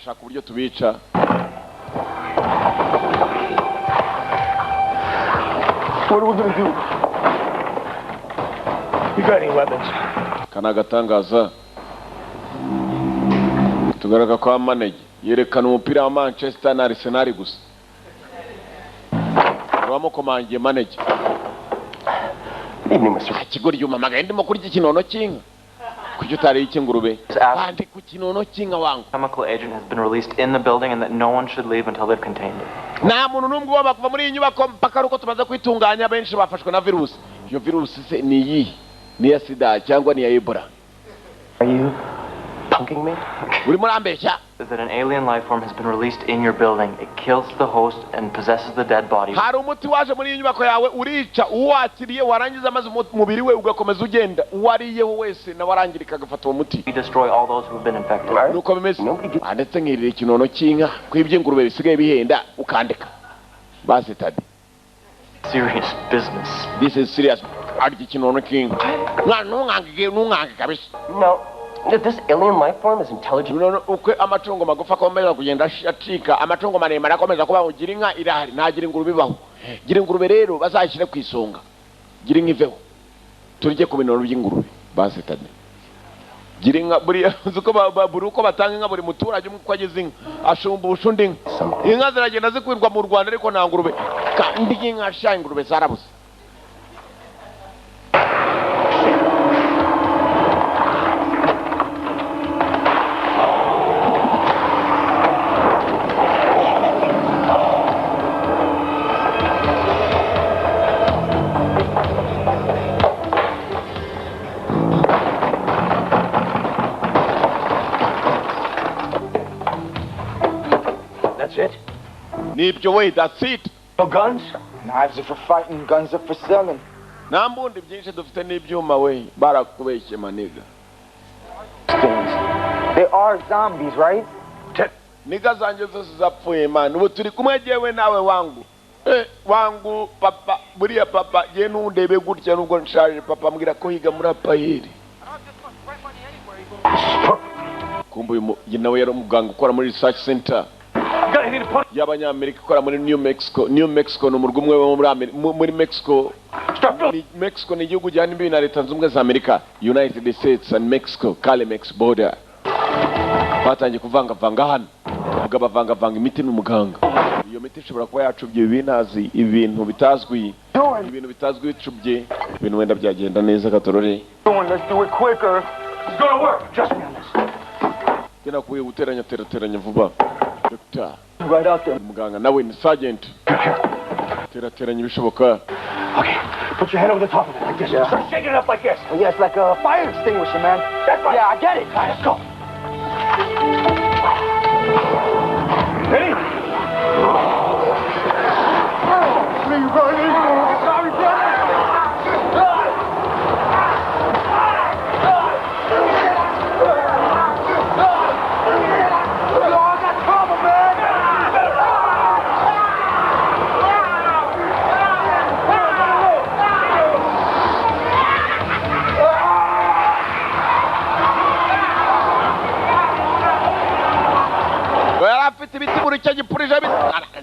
turashaka uburyo tubica. What are we gonna do? You got any weapons? Kana gatangaza. Tugaragara kwa Manege yerekana umupira wa Manchester na Arsenal gusa. Rwamo komangiye Manege. Kigori yumamaga ndimo kuri iki kinono kinga. Kuki utari iki ngurube? Kandi ku kinono kinga wangu. Chemical agent has been released in the building and that no one should leave until they've contained it. Nta muntu numwe waba kuva muri iyi nyubako mpaka ruko tumaze kwitunganya benshi bafashwe na virusi. Iyo virusi se ni iyi? Ni ya sida cyangwa ni ya Ebola? Are you punking me? Uri murambeshya? Is that an alien life form has been released in your building. It kills the host and possesses the dead body. Hari umuti waje muri iyi nyubako yawe urica uwakiriye warangiza maze umubiri we ugakomeza ugenda uwariye wese na warangirika agafata uwo muti. We destroy all those who have been infected. Nuko bimeze. Andetse nkirira ikinono kinka kwibye ngurube bisigaye bihenda ukandika. Basi tadi. Serious business. This is serious. Ariki ikinono kinka. Nungangike kabisa. No. This alien life form is intelligent. No, ukwe amatungo magufa akomeza kugenda acika, amatungo maremare akomeza kuba ugira inka irahari, ntagira ingurube baho. Gira ingurube rero bazashyire ku isonga. Gira inka iveho. Turije ku bintu by'ingurube. Basi tadi. Gira inka buri uko buri uko batanga inka buri muturage umwe kwagize inka ashumba ushundi inka. Inka ziragenda zikwirwa mu Rwanda ariko nta ngurube. Kandi inka sha ingurube zarabuze. Nibyo way, that's it. No guns? Knives are for fighting, guns are for selling. Nambundi byinshi dufite n'ibyuma we barakubeshye maniga. They are zombies, right? Niga zanje zose zapfuye man. Ubu turi kumwe jewe nawe wangu. Wangu papa buriya papa je ntundebe gutya nubwo nshaje papa mbwira ko higa muri apayeri. Kumbuye nawe yari umuganga ukora muri research center. Y'abanyamerika ikora muri New Mexico. New Mexico ni umurwa umwe wo muri Mexico. Mexico ni igihugu gihana imbibi na leta zunze ubumwe za Amerika. United States and Mexico, Calimex border. Batangiye kuvangavanga hano. Ubwo bavangavanga imiti n'umuganga. Iyo miti ishobora kuba yacubye ibinazi, ibintu bitazwi. Ibintu bitazwi bicubye. Ibintu wenda byagenda neza gatorore. Let's do it quicker. It's gonna work. Trust me on this. Kena kuye guteranya vuba. Doctor. Right out there. Muganga nawe ni sergeant. Teranya ibishoboka. Okay, put your hand over the top of it like this. Yeah. Start shaking it up like this. Yeah, it's like a fire extinguisher, man. That's right. Yeah, I get it. All right, let's go. Ready? Me running. Sorry, brother.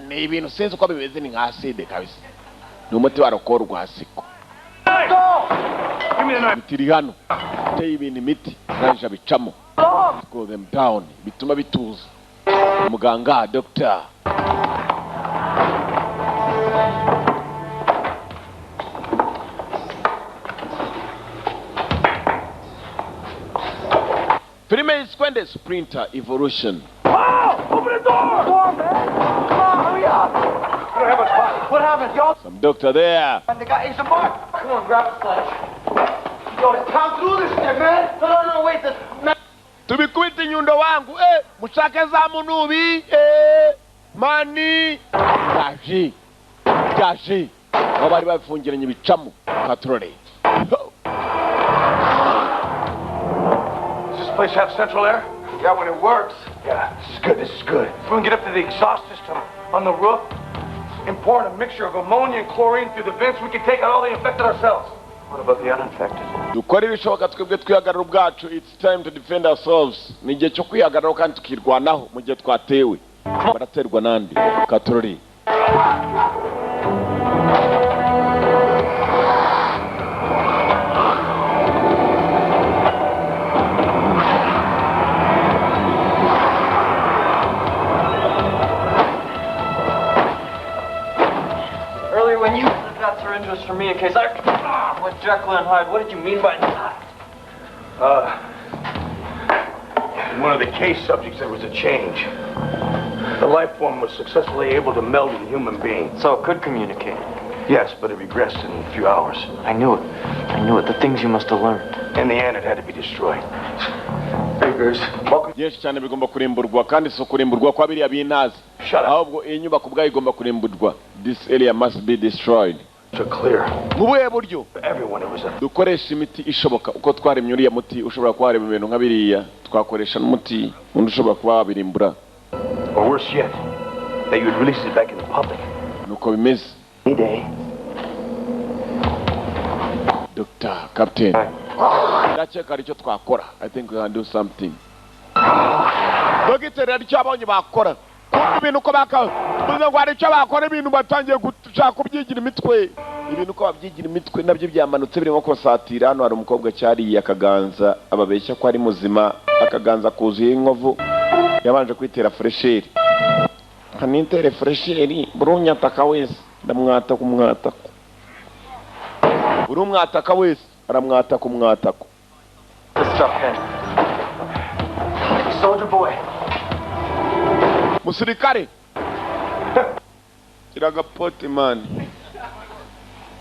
Ni ibintu sinzi uko bimeze ni nka acide kabisa. Ni umuti wa rokoro rwasiko. Bitiri hano. Teye ibintu imiti ranje bicamo. Go them down. Bituma bituza. Muganga doctor. Filime Squende Sprinter Evolution. Open the door! Door, man! Come on, hurry up! We don't have a spot. What happened, y'all? Some doctor there. And the guy ate some bark. Come on, grab the sledge. Yo, let's come through this shit, man! No, wait, this... Man. Tubikwita nyundo wangu, mushake za munubi, mani. Gaji. Wabari bafungiranye ibicamu. Patrole. Does this place have central air? Yeah, when it works. Yeah, this is good. If we can get up to the exhaust system on the roof and pour in a mixture of ammonia and chlorine through the vents, we can take out all the infected ourselves. What about the uninfected? dukora ibishoboka twebwe twihagarara ubwacu. It's time to defend ourselves. Ni igihe cyo kwihagarara kandi tukirwanaho mu gihe twatewe. Baraterwa nandi katorori. Earlier when you got syringes for me in case I went Jekyll and Hyde, what did you mean by that? In one of the case subjects, there was a change. The life form was successfully able to meld with a human being. So it could communicate. Yes, but it regressed in a few hours. I knew it. The things you must have learned. In the end, it had to be destroyed. Figures. Byinshi cyane bigomba kurimburwa kandi so kurimburwa kwa biriya binazi. Ahubwo inyubako ubwayo igomba kurimburwa. This area must be destroyed. To clear. Mubuye buryo. Everyone, it was a... dukoresha imiti ishoboka uko twaremye uriya muti ushobora kuhareba ibintu nka biriya twakoresha n'umuti undi ushobora kuba wabirimbura. Or worse yet, that you would release it back in the public. Nuko bimeze. Any day. Dr. Captain. Ndakeka aricyo twakora. I think we can do something. Dogiteri aricyo abonye bakora. Kumva ibintu uko bakavuze ngo aricyo bakora ibintu batangiye gushaka kubyigira imitwe. Ibintu uko babyigira imitwe nabyo byamanutse birimo kosatira. Hano hari umukobwa cyariye akaganza ababeshya ko ari muzima, akaganza kuzuye inkovu. Yabanje kwitera fresheri. Kanitere fresheri burunyataka wese ndamwata kumwatako. Burumwataka wese aramwata kumwatako. Soldier boy. Musirikare. Kiraga pote man.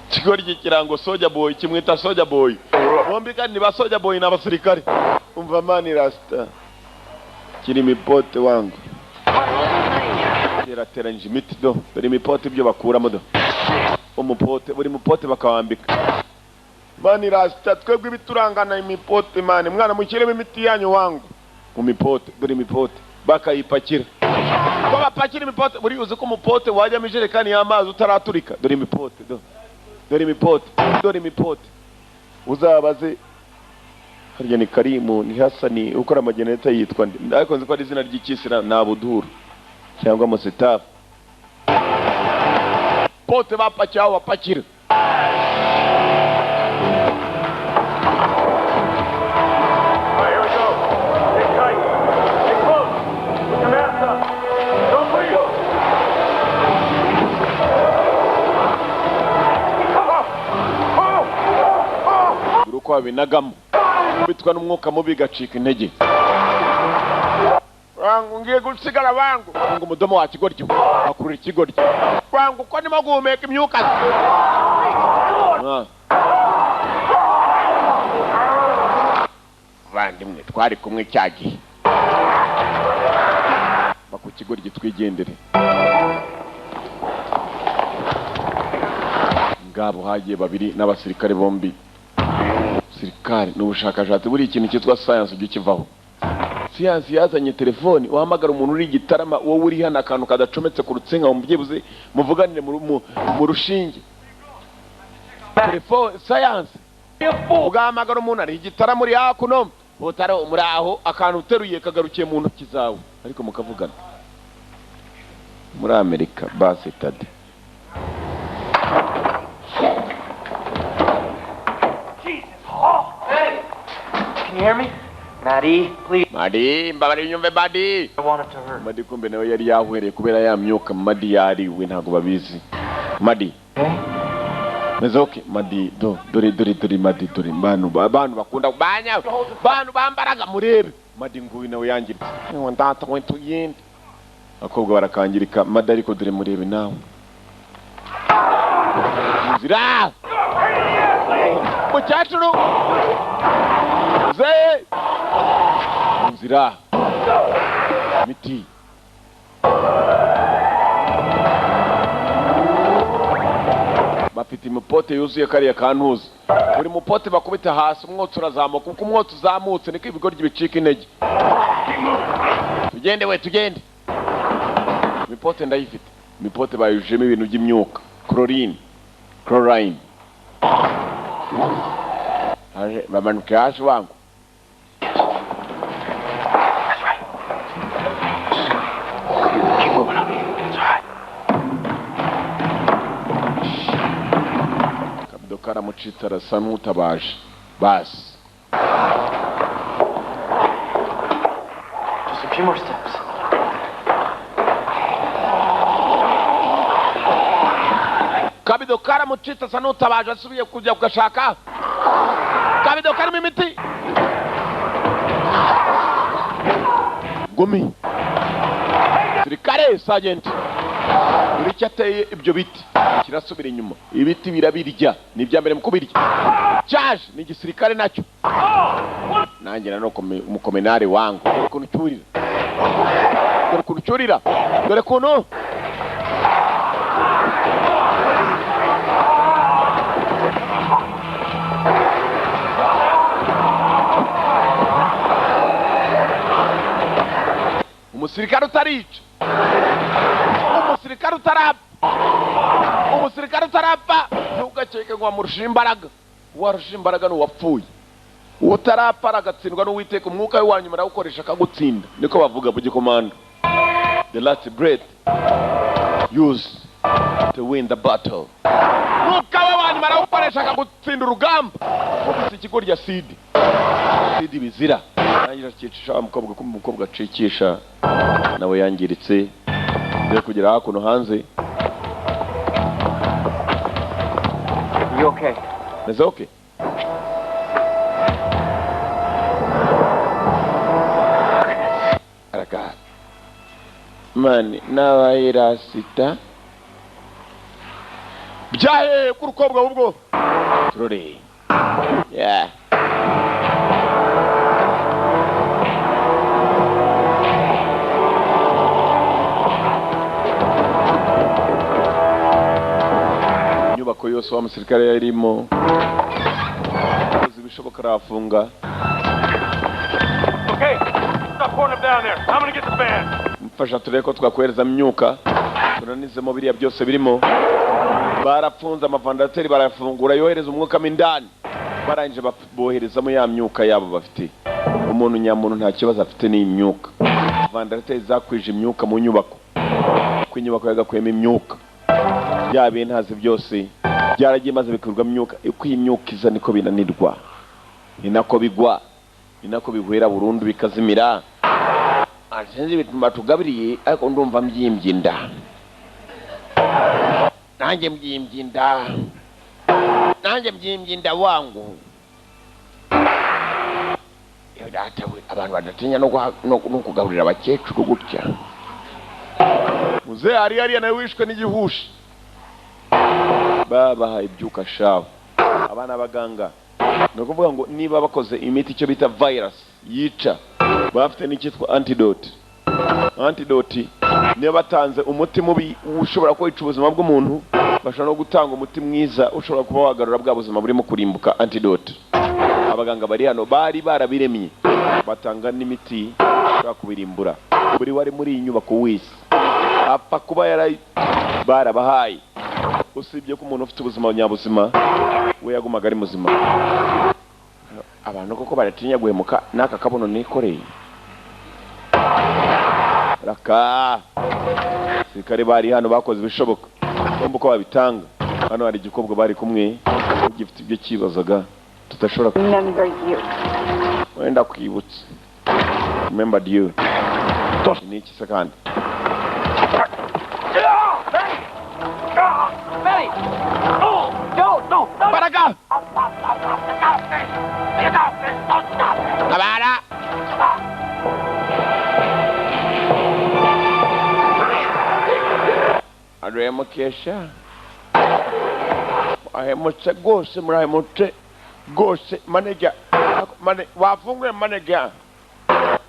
Kigori kirango Soldier boy kimwita Soldier boy. Bombi kandi ba Soldier boy n'abasirikare. Umva mani rasta. Kiri mipote wangu. Yarateranje imiti do. Dore mipote ibyo bakuramo do. Umupote buri mupote bakawambika. Mani rasta twebwe biturangana imipote mani. Mwana mukiremo imiti yanyu wangu. Mu mipote dore mipote bakayipakira. Ko bapakira imipote buri uzi ko umupote wajya mu ijerekani y'amazi utaraturika. Dore imipote do. Dore imipote. Dore imipote. Uzabaze harya ni Karimu ni Hasani ukora amageneta yitwa ndi. Ariko nzi ko ari izina ry'ikisira na Abuduru cyangwa Musitaf. Pote bapakira bapakira. Uko binagamo bitwa n'umwuka mubi gacika intege. Wangu ngiye gusigara wangu ngo mudomo wa kigoryo akurura ikigoryo wangu ko nimo guhumeka imyuka. Bandimwe twari kumwe cyagihe baku kigoryo twigendere. Ngabo hagiye babiri n'abasirikare bombi. Sirikare n'ubushakashatsi buri ikintu cyitwa science gikivaho. Science yazanye telefone uhamagara umuntu uri gitarama wowe uri hana akantu kadacometse ku rutsenga umubyibuze muvuganire mu rushinge. Telefone science ugahamagara umuntu ari gitarama muri hakuno botaro muri aho akantu uteruye kagarukiye mu ntoki zawe ariko mukavugana. Muri Amerika base tade. Can you hear me? Maddie, please. Maddie, mbabari nyumve Maddie. I want it to hurt. Maddie kumbe nawe yari yahwereye kubera ya myuka Maddie yariwe ntago babizi. Maddie. Mezoke Maddie dore Maddie dore bantu bakunda kubanya. Bantu bambaraga murebe. Maddie nguyu nawe yangiritse. Ndata kwentu yindi. Akobwa barakangirika Maddie ariko dore murebe nawe. Zira. Muchachuru. Zee. Nzira miti bafite imipote yuzuye kariya kantuza buri mupote bakubita hasi umwotsi urazamuka kuko umwotsi uzamutse niko ibigoryi bicika intege. Tugende imipote ndayifite. Imipote bayujemo ibintu by'imyuka chlorine bamanuke hasi wangu. Keep moving up. It's all right. Kabido karamucitse arasa n'utabaje. Basi. Just a few more steps. Kabido karamucitse asa n'utabaje asubiye kujya kugashaka. Kabido karimo imiti. Gumi. Sirikare sergeant. Uri cyateye ibyo biti. Kirasubira inyuma. Ibiti birabirya. Ni bya mbere mukubirya. Charge ni gisirikare nacyo. Nanjye na umukomenari wangu. Dore kuntu cyurira. Dore kuntu cyurira. Dore kuntu. Umusirikare utarica. Umusirikare utarapfa. Umusirikare utarapfa. Ntugakeke ngo wamurusha imbaraga. Warusha imbaraga n'uwapfuye. Utarapfa aragatsindwa n'Uwiteka umwuka we wanyuma arawukoresha akagutsinda. Niko bavuga mu gikomando. The last breath used to win the battle. Umwuka we wanyuma arawukoresha akagutsinda urugamba. Ufite ikigoryi sidi. Sidi bizira. Nangira cyicisha umukobwa kumukobwa acikisha nawe yangiritse byo kugera hakuno hanze. You okay? Is okay? Araka. Mani nabaira sita. Byahe kurukobwa ubwo. Turore. Yeah. Nyubako yose wa musirikare yarimo zibishoboka arafunga. Okay, stop pouring them down there. I'm gonna get the van. Mfasha tureko twakwereza myuka. Tunanizemo biriya byose birimo. Barafunza amavandateri barafungura yohereza umwuka mindani. Barangije boherezamo ya myuka yabo bafite. Umuntu nyamuntu nta kibazo afite ni imyuka. Vandateri zakwije imyuka mu nyubako. Ku nyubako yagakwema imyuka. Bya bintazi byose byaragiye maze bikurwa myuka. Uko imyuka iza niko binanirwa. Ni nako bigwa. Ni nako bihwera burundu bikazimira. Asenze bituma tugabiriye ariko ndumva mbyimbye inda. Nanjye mbyimbye inda. Nanjye mbyimbye inda wangu. Yo data we abantu badatinya no kugaburira abakecuru gutya. Muze ari nawe wishwe n'igihushi. Baba ibyuka shawo. Abana baganga no kuvuga ngo niba bakoze imiti icyo bita virus yica bafite n'ikitwa antidote. Antidote niba batanze umuti mubi ushobora kwica ubuzima bw'umuntu bashobora no gutanga umuti mwiza ushobora kuba wagarura bwa buzima burimo kurimbuka. Antidote abaganga bari hano bari barabiremye batanga n'imiti ushobora kubirimbura. Buri wari muri iyi nyubako wese apfa kuba yari barabahaye. Usibye ko umuntu ufite ubuzima nyabuzima we yagumaga ari muzima. Abantu koko baratinya guhemuka naka kabono nikoreye. Raka sikari bari hano bakoze ibishoboka bombo ko babitanga. Hano hari igikobwa bari kumwe gifite ibyo kibazaga tutashobora Remember you. wenda kwibutsa. Remember you. Ni iki sekandi. Benny! No! Baraga! Abara! Aremukesha. Ahemutse gose murahemutse gose manager. Wafunguye manager.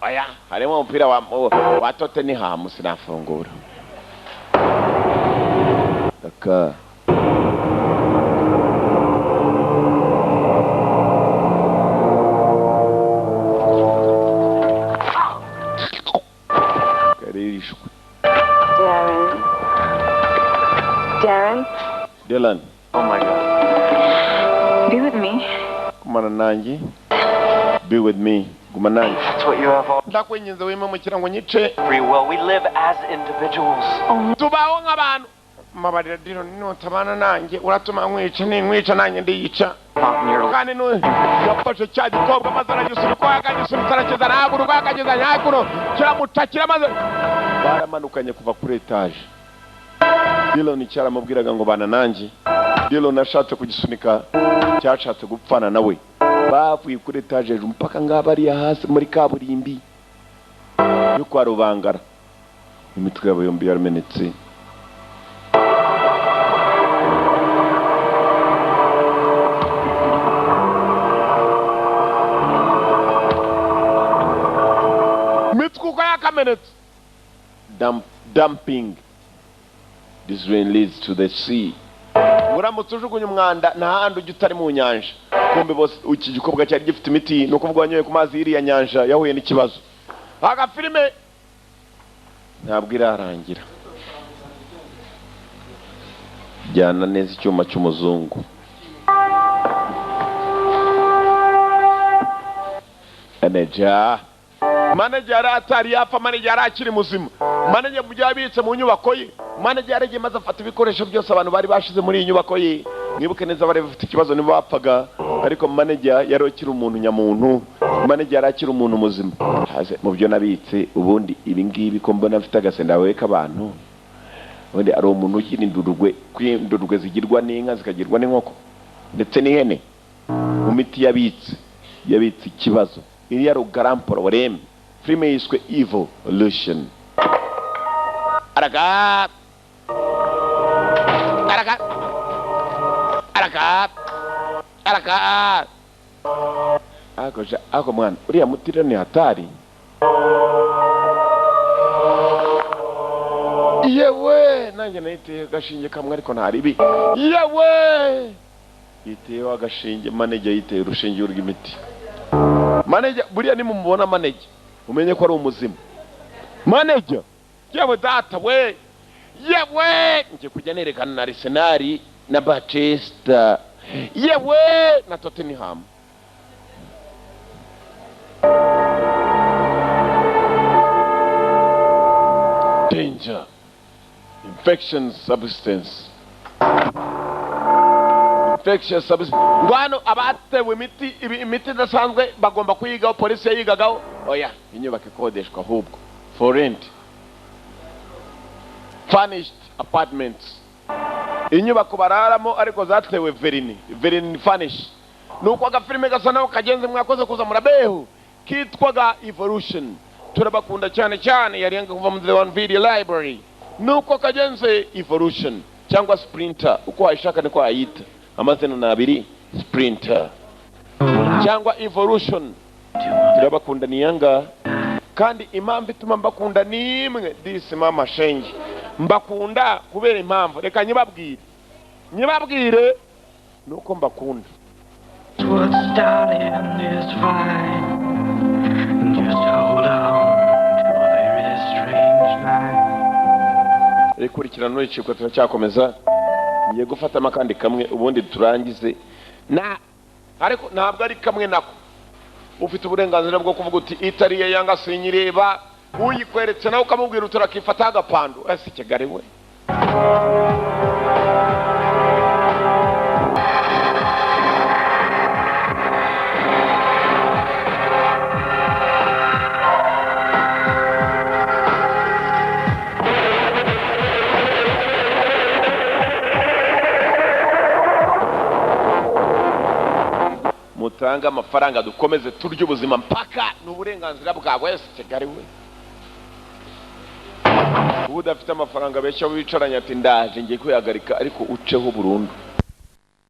Oya, harimo umupira wa Tottenham sinafungura. Daka. Darren? Dylan. Oh my God. Be with me. Kumana nanjye. Be with me. Guma nanjye. That's what you have all Ndakwinginze wima mu kirango nyice. free will. We live as individuals. Tubaho nk'abantu. Mabarira dino nutabana nanjye uratuma nkwica nanjye ndiyica. Kandi no yafashe cya gikobwa maze aragisubika akagisubika arakiza naguru akagiza nyakuru kiramutakira maze baramanukanye kuva kuri etage. Dillon cyaramubwiraga ngo bana nanjye. Dillon ashatse kugisunika cyashatse gupfana nawe. Bavuye kuri etage mpaka ngabari hasi muri kaburimbi yo kwa Rubangara. Imitwe yabo yombi yaramenetse. Dumping. This rain leads to the sea. Uramutse ujugunye umwanda nta handi ujya utari mu nyanja. Kumbe bose iki gikobwa cyari gifite imiti no kuvuga wanyoye ku mazi iriya nyanja yahuye n'ikibazo. Aga filime ntabwo irarangira. Jyana neza icyuma cy'umuzungu. Manager atari yapfa, manager akiri muzima. Manager byabitse mu nyubako ye. Manager yarege maze afata ibikoresho byose abantu bari bashize muri iyi nyubako ye. Mwibuke neza bari bafite ikibazo nibo bapfaga, ariko manager yarokira umuntu nyamuntu. Manager arakira umuntu muzima. Haze mu byo nabitse ubundi ibi ngibi ko mbona mfite agasenda weka abantu. Ubundi ari umuntu ukirindurugwe kwindurugwe zigirwa n'inka zikagirwa n'inkoko ndetse n'ihene. Mu miti yabitse ikibazo. Iri yari ugaramporo wareme. Filime yiswe Evolution. Araga. Ako mwana uriya mutira ni hatari. Yewe nanjye nayiteye agashinge kamwe ariko ntaribi. Yewe yiteye agashinge, manager yiteye urushinge urw'imiti. Manager buriya nimumubona manager umenye ko ari umuzima. Manager yewe data we, yewe nje kujya nerekana na Arsenal na Manchester, yewe na Tottenham. Danger. Infection substance. Infectious substance. Ngwano abatewe imiti idasanzwe bagomba kuyigaho, polisi yigagaho. Oya, inyubako ikodeshwa ahubwo for rent. Furnished apartments. Inyubako bararamo ariko zatewe verini furnished. Nuko agafilime gasa naho kagenze mwakoze kuza murabeho kitwaga Evolution. Turabakunda cyane cyane yarenga kuva mu The One Video Library. Nuko kagenze Evolution cyangwa Sprinter uko wayishaka niko ayita. Amazina nabiri Sprinter cyangwa Evolution. Turabakunda niyanga kandi impamvu ituma mbakunda ni imwe. This mama shenge mbakunda kubera impamvu, reka nyibabwire nuko mbakunda. What started this fight, just hold on to a very strange night. Rekurikirana n'iciko turacyakomeza. Ngiye gufata amakandi kamwe ubundi turangize. Ariko ntabwo ari kamwe nako. Ufite uburenganzira bwo kuvuga uti itariye yanga sinyireba, uyikweretse nawe ukamubwira uturakifata agapando. Ese Kigali we. Mutanga amafaranga dukomeze turya ubuzima mpaka n'uburenganzira bwawe. Ese Kigali we. Udafite amafaranga besha wicaranya ati ndaje ngiye kwihagarika ariko uceho burundu.